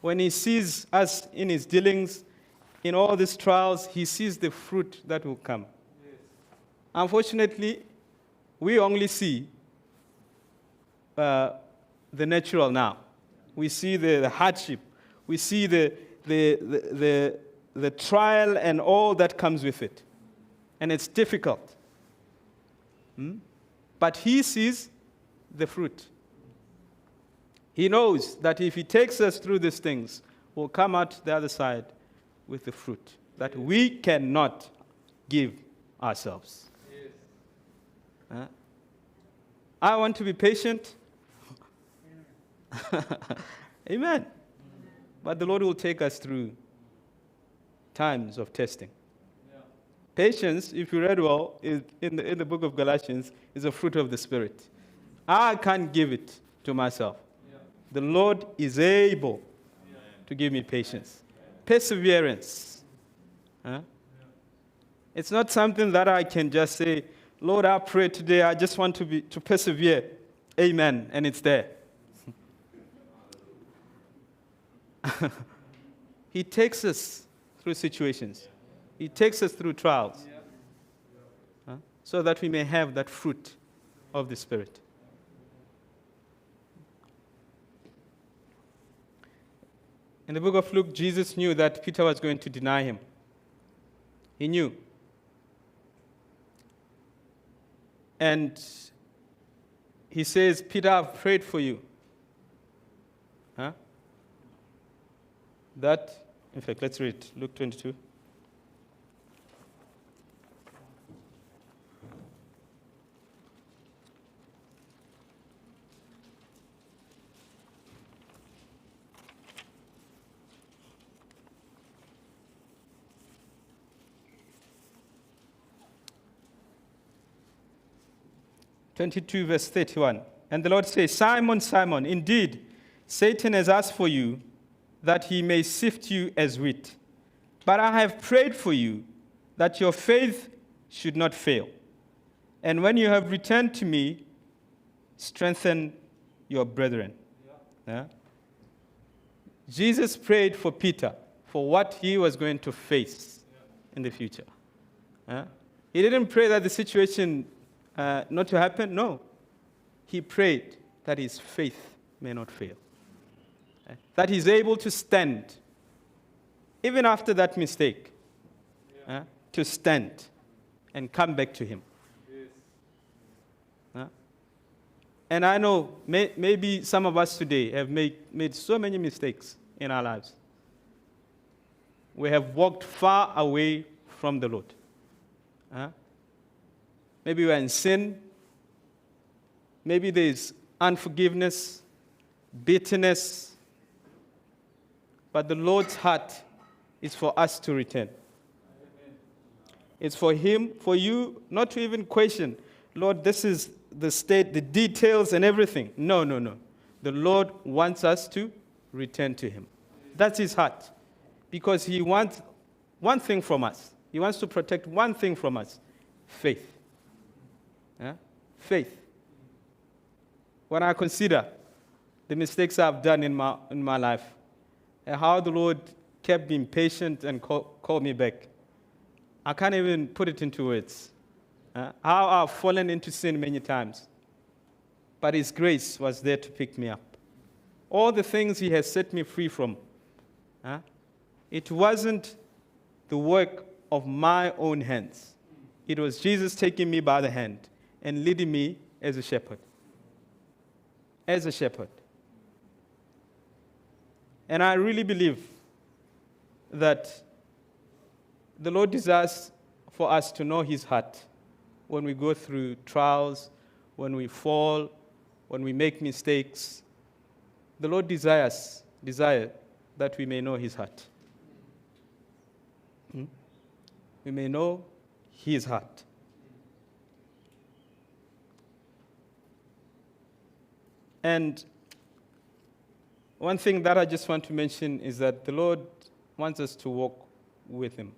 When He sees us in His dealings, in all these trials, He sees the fruit that will come. Yes. Unfortunately, we only see the natural now. We see the hardship. We see the trial and all that comes with it. And it's difficult. But He sees the fruit. He knows that if He takes us through these things, we'll come out the other side with the fruit that we cannot give ourselves. Yes. I want to be patient. Amen. But the Lord will take us through times of testing. Yeah. Patience, if you read well, is in the book of Galatians, is a fruit of the Spirit. I can't give it to myself. Yeah. The Lord is able to give me patience. Perseverance. It's not something that I can just say, Lord, I pray today, I just want to persevere. Amen. And it's there. He takes us through situations. He takes us through trials. So that we may have that fruit of the Spirit. In the book of Luke, Jesus knew that Peter was going to deny Him. He knew. And He says, Peter, I've prayed for you. That In fact, let's read Luke 22. Verse 31. And the Lord says, Simon, Simon, indeed, Satan has asked for you that he may sift you as wheat. But I have prayed for you that your faith should not fail. And when you have returned to me, strengthen your brethren. Yeah? Jesus prayed for Peter for what he was going to face in the future. Yeah? He didn't pray that the situation not to happen. No. He prayed that his faith may not fail. That he's able to stand, even after that mistake, to stand and come back to him. And I know maybe some of us today have made so many mistakes in our lives. We have walked far away from the Lord. Maybe we're in sin. Maybe there's unforgiveness, bitterness. But the Lord's heart is for us to return. It's for him, for you, not to even question, Lord, this is the state, the details and everything. No. The Lord wants us to return to him. That's his heart. Because he wants one thing from us. He wants to protect one thing from us, faith. Faith. When I consider the mistakes I've done in my life, and how the Lord kept being patient and called me back, I can't even put it into words. How I've fallen into sin many times. But his grace was there to pick me up. All the things he has set me free from, it wasn't the work of my own hands. It was Jesus taking me by the hand and leading me as a shepherd. As a shepherd. And I really believe that the Lord desires for us to know his heart when we go through trials, when we fall, when we make mistakes. The Lord desires that we may know his heart. We may know his heart. And one thing that I just want to mention is that the Lord wants us to walk with him.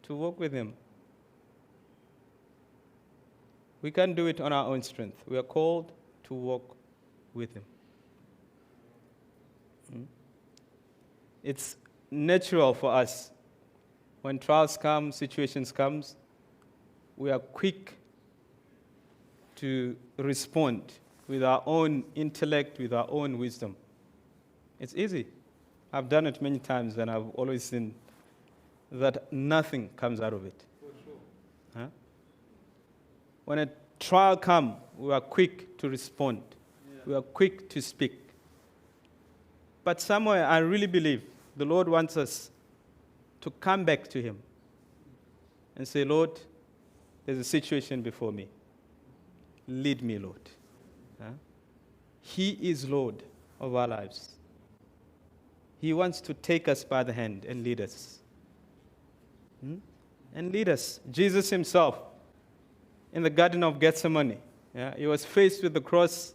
To walk with him. We can't do it on our own strength. We are called to walk with him. It's natural for us. When trials come, situations come, we are quick to respond with our own intellect, with our own wisdom. It's easy. I've done it many times, and I've always seen that nothing comes out of it. When a trial comes, we are quick to respond. We are quick to speak. But somewhere, I really believe the Lord wants us to come back to him and say, Lord, there's a situation before me. Lead me, Lord. He is Lord of our lives. He wants to take us by the hand and lead us. And lead us. Jesus himself, in the Garden of Goitsemodimo, he was faced with the cross.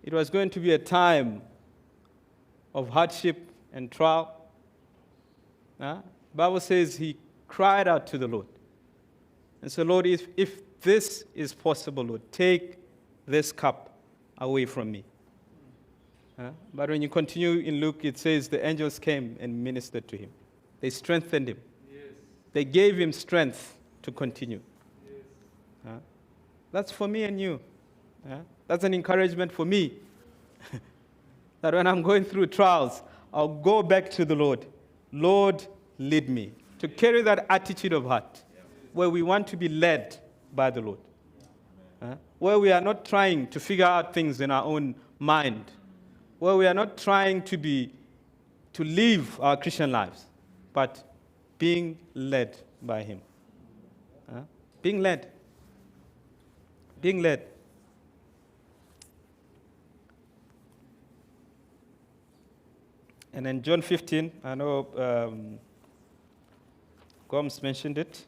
It was going to be a time of hardship and trial. The Bible says he cried out to the Lord and said, Lord, if this is possible, Lord, take this cup away from me. But when you continue in Luke, it says the angels came and ministered to him. They strengthened him. Yes. They gave him strength to continue. Yes. That's for me and you. That's an encouragement for me. That when I'm going through trials, I'll go back to the Lord. Lord, lead me. To carry that attitude of heart where we want to be led by the Lord. Where we are not trying to figure out things in our own mind. Where we are not trying to be to live our Christian lives, but being led by him. Being led. Being led. And then John 15, I know Gomes mentioned it.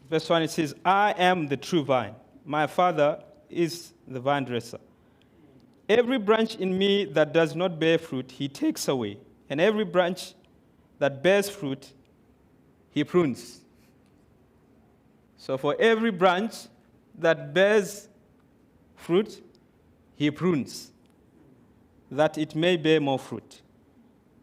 Verse 1, it says, I am the true vine. My Father is the vine dresser. Every branch in me that does not bear fruit, he takes away. And every branch that bears fruit, he prunes. So for every branch that bears fruit, he prunes, that it may bear more fruit.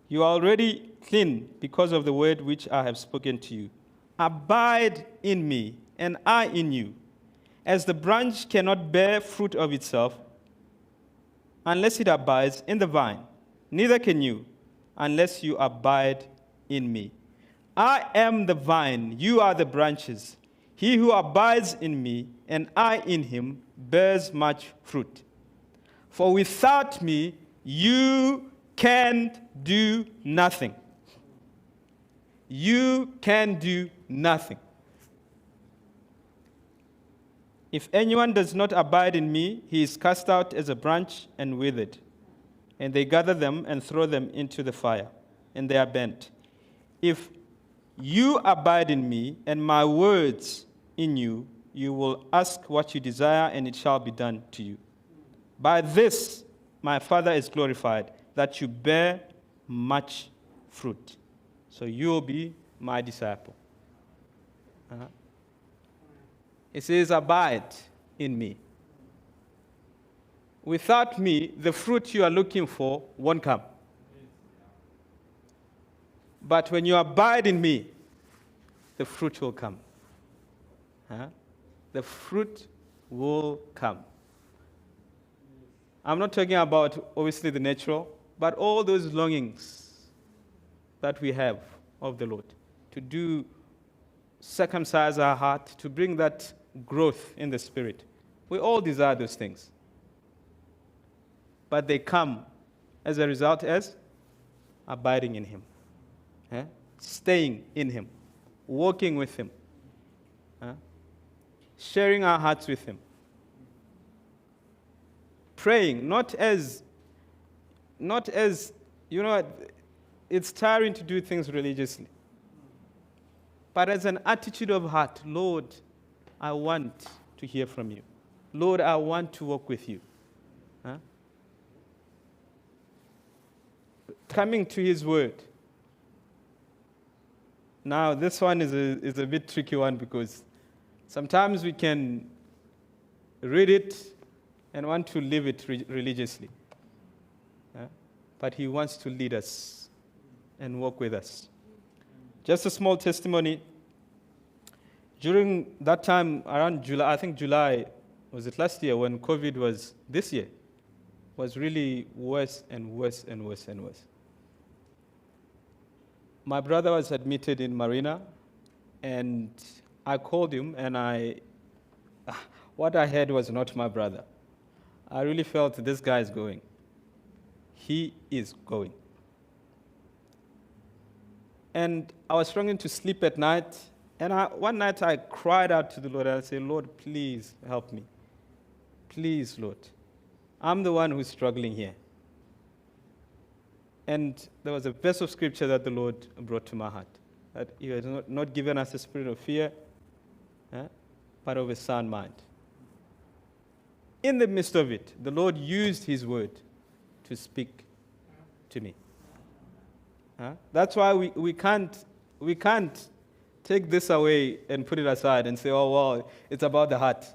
You are already clean because of the word which I have spoken to you. Abide in me, and I in you. As the branch cannot bear fruit of itself unless it abides in the vine, neither can you unless you abide in me. I am the vine, you are the branches. He who abides in me, and I in him, bears much fruit. For without me, you can't do nothing. You can do nothing. If anyone does not abide in me, he is cast out as a branch and withered. And they gather them and throw them into the fire, and they are burnt. If you abide in me, and my words in you, you will ask what you desire, and it shall be done to you. By this my Father is glorified, that you bear much fruit. So you will be my disciple. It says, abide in me. Without me, the fruit you are looking for won't come. But when you abide in me, the fruit will come. The fruit will come. I'm not talking about, obviously, the natural, but all those longings that we have of the Lord, to circumcise our heart, to bring that growth in the Spirit. We all desire those things. But they come as a result as abiding in him, staying in him, walking with him, sharing our hearts with him, praying, not as, you know, it's tiring to do things religiously, but as an attitude of heart. Lord, I want to hear from you. Lord, I want to walk with you. Coming to his word. Now, this one is a bit tricky one, because sometimes we can read it and want to live it religiously. But he wants to lead us and walk with us. Just a small testimony. During that time, around July, I think July, was it last year, when COVID was, this year, was really worse and worse and worse and worse. My brother was admitted in Marina, and I called him, and what I heard was not my brother. I really felt this guy is going. He is going. And I was struggling to sleep at night, and one night I cried out to the Lord, and I said, Lord, please help me. Please, Lord. I'm the one who's struggling here. And there was a verse of scripture that the Lord brought to my heart, that he has not given us a spirit of fear, but of a sound mind. In the midst of it, the Lord used his word to speak to me. That's why we can't take this away and put it aside and say, oh, well, it's about the heart.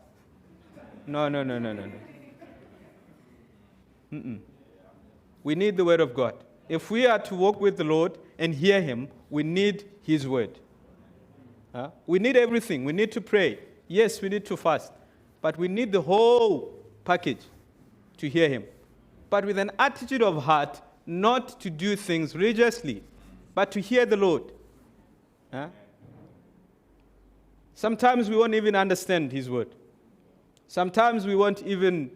No. We need the word of God. If we are to walk with the Lord and hear him, we need his word. We need everything. We need to pray. Yes, we need to fast. But we need the whole package to hear him. But with an attitude of heart not to do things religiously, but to hear the Lord. Huh? Sometimes we won't even understand His word. Sometimes we won't even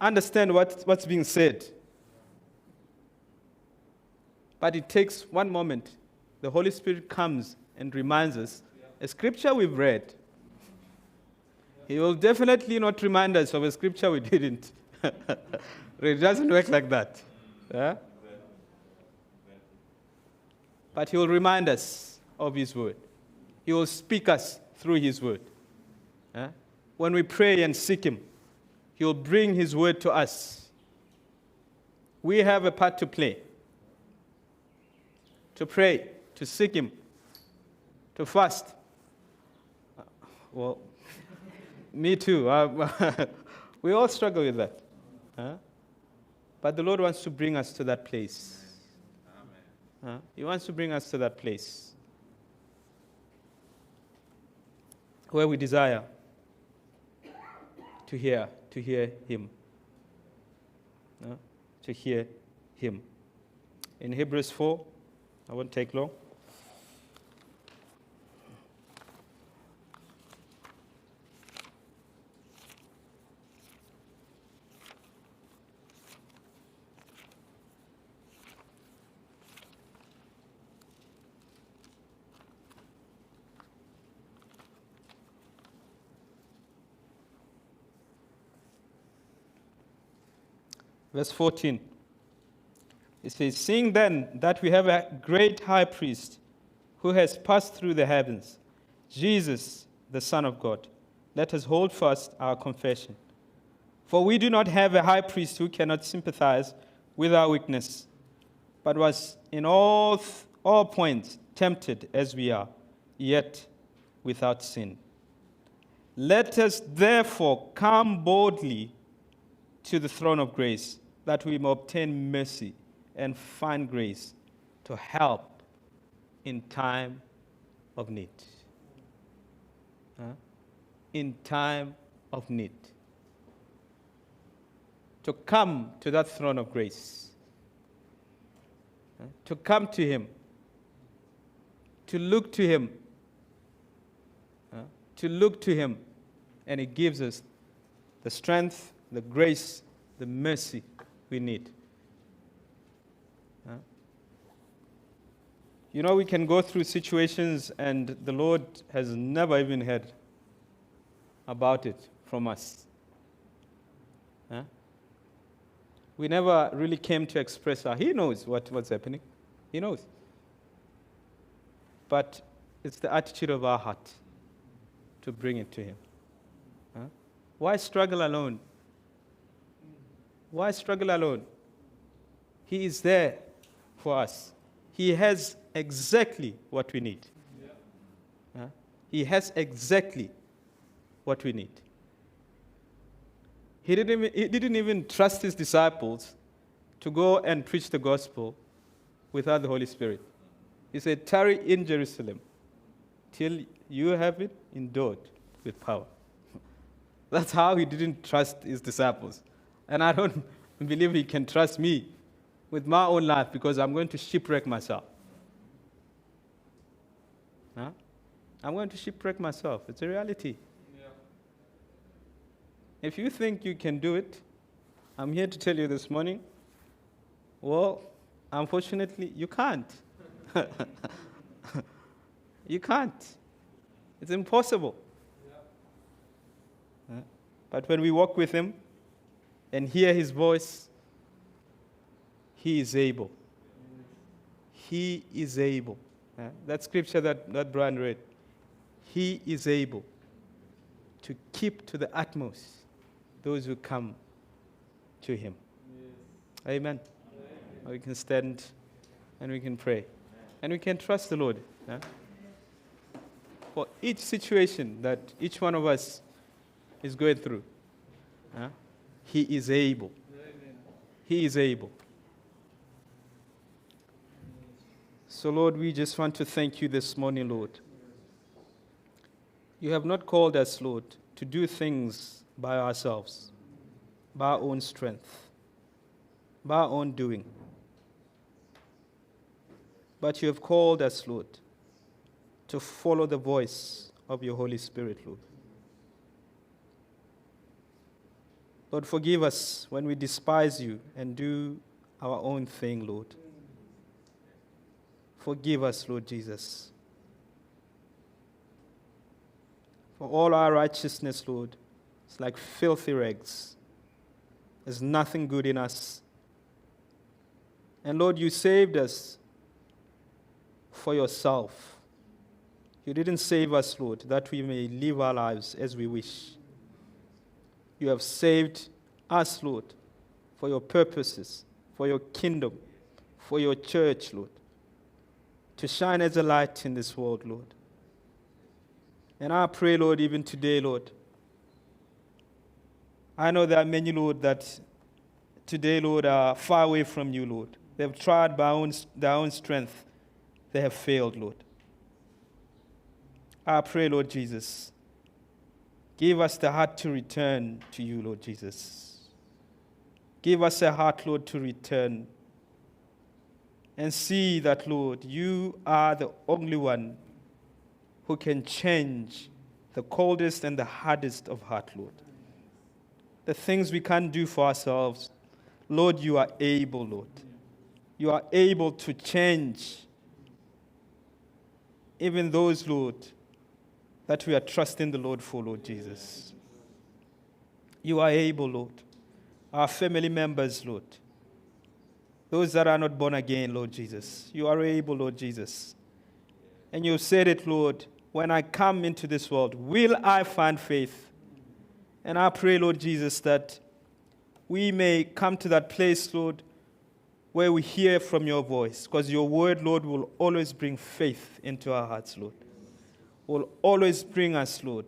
understand what's being said. But it takes one moment. The Holy Spirit comes and reminds us a scripture we've read. He will definitely not remind us of a scripture we didn't. It doesn't work like that. Yeah? But He will remind us of His word. He will speak us through His word. Yeah? When we pray and seek Him, He will bring His word to us. We have a part to play. To pray, to seek Him, to fast. Well, me too. We all struggle with that. Huh? But the Lord wants to bring us to that place. He wants to bring us to that place where we desire to hear Him. To hear Him. In Hebrews 4, I won't take long. Verse 14. It says, seeing then that we have a great high priest who has passed through the heavens, Jesus, the Son of God, let us hold fast our confession. For we do not have a high priest who cannot sympathize with our weakness, but was in all points tempted as we are, yet without sin. Let us therefore come boldly to the throne of grace, that we may obtain mercy and find grace to help in time of need. In time of need. To come to that throne of grace. To come to Him. To look to Him. To look to Him. And He gives us the strength, the grace, the mercy we need. You know, we can go through situations and the Lord has never even heard about it from us. We never really came to express our. He knows what's happening. He knows. But it's the attitude of our heart to bring it to Him. Why struggle alone? Why struggle alone? He is there for us. He has exactly what we need. He has exactly what we need. He didn't even trust His disciples to go and preach the gospel without the Holy Spirit. He said, tarry in Jerusalem till you have it endowed with power. That's how He didn't trust His disciples. And I don't believe He can trust me with my own life because I'm going to shipwreck myself. I'm going to shipwreck myself. It's a reality. Yeah. If you think you can do it, I'm here to tell you this morning, well, unfortunately, you can't. You can't. It's impossible. Yeah. But when we walk with Him and hear His voice, He is able. He is able. That scripture that Brian read, He is able to keep to the utmost those who come to Him. Yes. Amen. We can stand and we can pray. And we can trust the Lord. For each situation that each one of us is going through, He is able. He is able. So, Lord, we just want to thank You this morning, Lord. You have not called us, Lord, to do things by ourselves, by our own strength. by our own doing. But you have called us, Lord, to follow the voice of your Holy Spirit, Lord. Lord, forgive us when we despise you and do our own thing, Lord. Forgive us, Lord Jesus. For all our righteousness, Lord, it's like filthy rags. There's nothing good in us. And Lord, you saved us for yourself. You didn't save us, Lord, that we may live our lives as we wish. You have saved us, Lord, for your purposes, for your kingdom, for your church, Lord, to shine as a light in this world, Lord. And I pray, Lord, even today, Lord, I know there are many, Lord, that today, Lord, are far away from you, Lord. They've tried by their own strength. They have failed, Lord. I pray, Lord Jesus, give us the heart to return to you, Lord Jesus. Give us a heart, Lord, to return and see that, Lord, you are the only one who can change the coldest and the hardest of heart, Lord. The things we can't do for ourselves, Lord, you are able, Lord. You are able to change even those, Lord, that we are trusting the Lord for, Lord Jesus. You are able, Lord. Our family members, Lord. Those that are not born again, Lord Jesus. You are able, Lord Jesus. And you said it, Lord, when I come into this world, will I find faith? And I pray, Lord Jesus, that we may come to that place, Lord, where we hear from your voice, because your word, Lord, will always bring faith into our hearts, Lord. Will always bring us, Lord,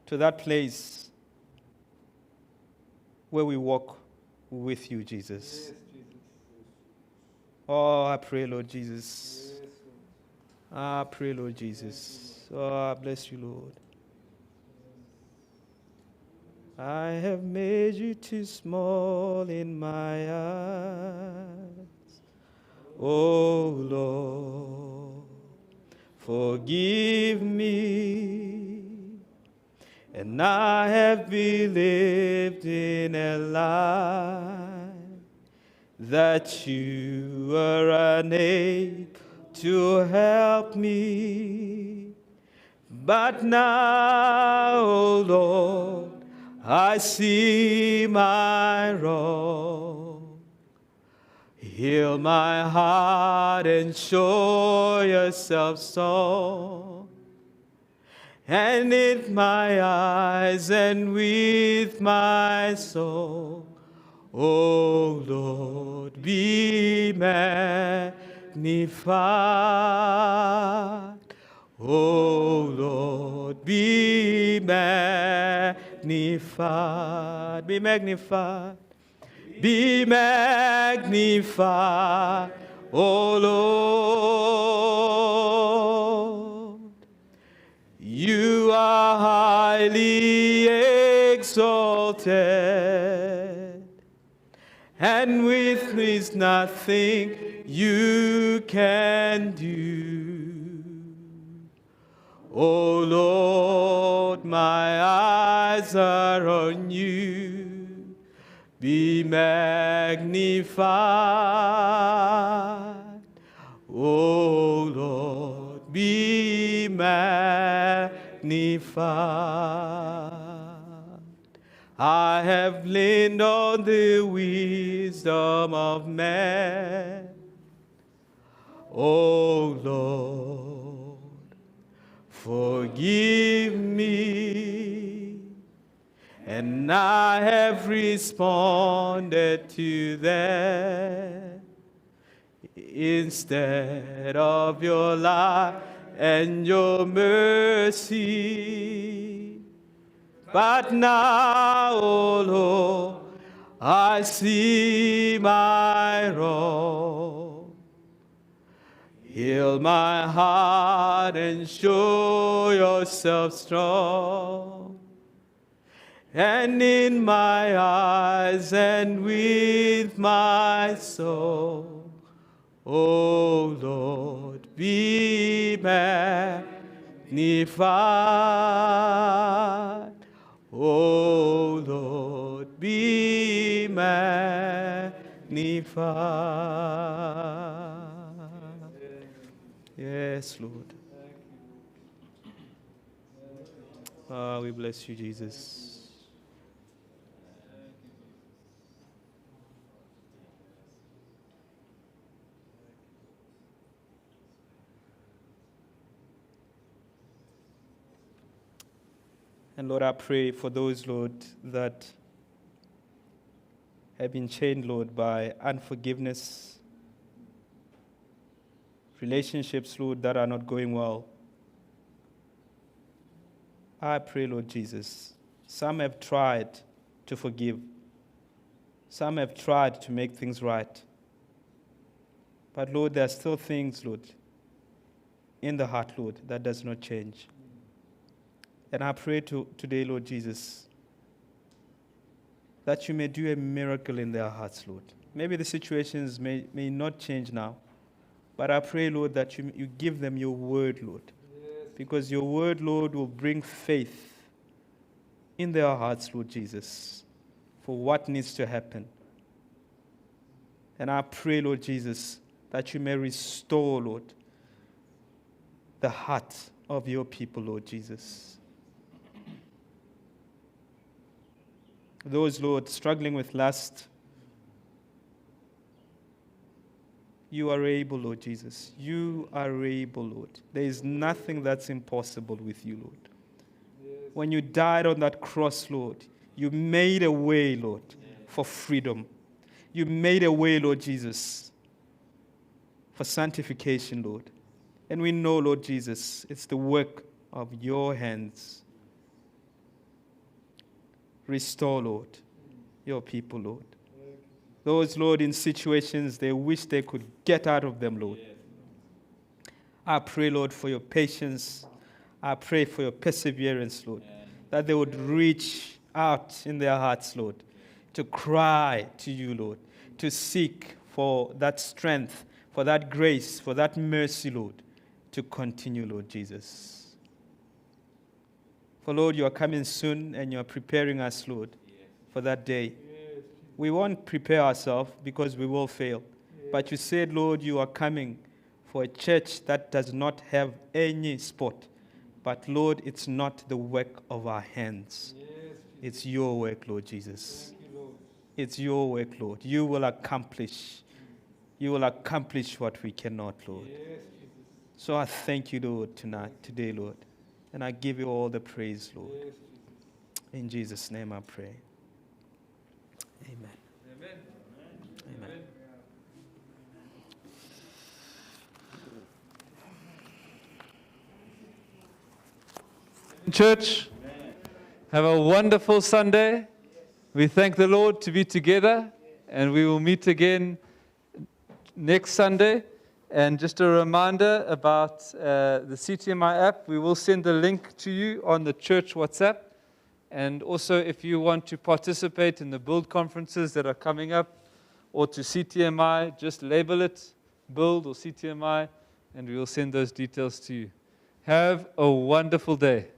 to that place where we walk with you, Jesus. Oh, I pray, Lord Jesus. I pray, Lord Jesus. Oh, I bless you, Lord. I have made you too small in my eyes. Oh, Lord, forgive me. And I have believed in a lie that you were unable to help me. But now, oh Lord, I see my wrong. Heal my heart and show yourself strong. And in my eyes and with my soul, oh Lord, be magnified. Oh Lord, be magnified. Be magnified. Be magnified, O Lord. You are highly exalted, and with me is nothing you can do. O Lord, my eyes are on you. Be magnified, O Lord, be magnified. I have leaned on the wisdom of man, O Lord, forgive me. And I have responded to that instead of your love and your mercy. But now, oh Lord, I see my wrong. Heal my heart and show yourself strong. and in my eyes and with my soul. O Lord, be magnified. O Lord, be magnified. Yes, Lord. We bless you, Jesus. And Lord, I pray for those, Lord, that have been chained, Lord, by unforgiveness, relationships, Lord, that are not going well. I pray, Lord Jesus, some have tried to forgive. Some have tried to make things right. But, Lord, there are still things, Lord, in the heart, Lord, that does not change. And I pray today, Lord Jesus, that you may do a miracle in their hearts, Lord. Maybe the situations may not change now, but I pray, Lord, that you give them your word, Lord. Because your word, Lord, will bring faith in their hearts, Lord Jesus, for what needs to happen. And I pray, Lord Jesus, that you may restore, Lord, the heart of your people, Lord Jesus. Those, Lord, struggling with lust, you are able, Lord Jesus. You are able, Lord. There is nothing that's impossible with you, Lord. Yes. When you died on that cross, Lord, you made a way, Lord, for freedom. You made a way, Lord Jesus, for sanctification, Lord. And we know, Lord Jesus, it's the work of your hands. Restore, Lord, your people, Lord. Those, Lord, in situations they wish they could get out of them, Lord. I pray, Lord, for your patience. I pray for your perseverance, Lord, that they would reach out in their hearts, Lord, to cry to you, Lord, to seek for that strength, for that grace, for that mercy, Lord, to continue, Lord Jesus. For, Lord, you are coming soon and you are preparing us, Lord, for that day. We won't prepare ourselves because we will fail. But you said, Lord, you are coming for a church that does not have any spot. But, Lord, it's not the work of our hands. It's your work, Lord Jesus. It's your work, Lord. You will accomplish. You will accomplish what we cannot, Lord. So I thank you, Lord, today, Lord. And I give you all the praise, Lord. In Jesus' name I pray. Amen. Amen. Amen. Church, have a wonderful Sunday. We thank the Lord to be together, and we will meet again next Sunday. And just a reminder about the CTMI app. We will send the link to you on the church WhatsApp. And also, if you want to participate in the Build conferences that are coming up, or to CTMI, just label it Build or CTMI, and we will send those details to you. Have a wonderful day.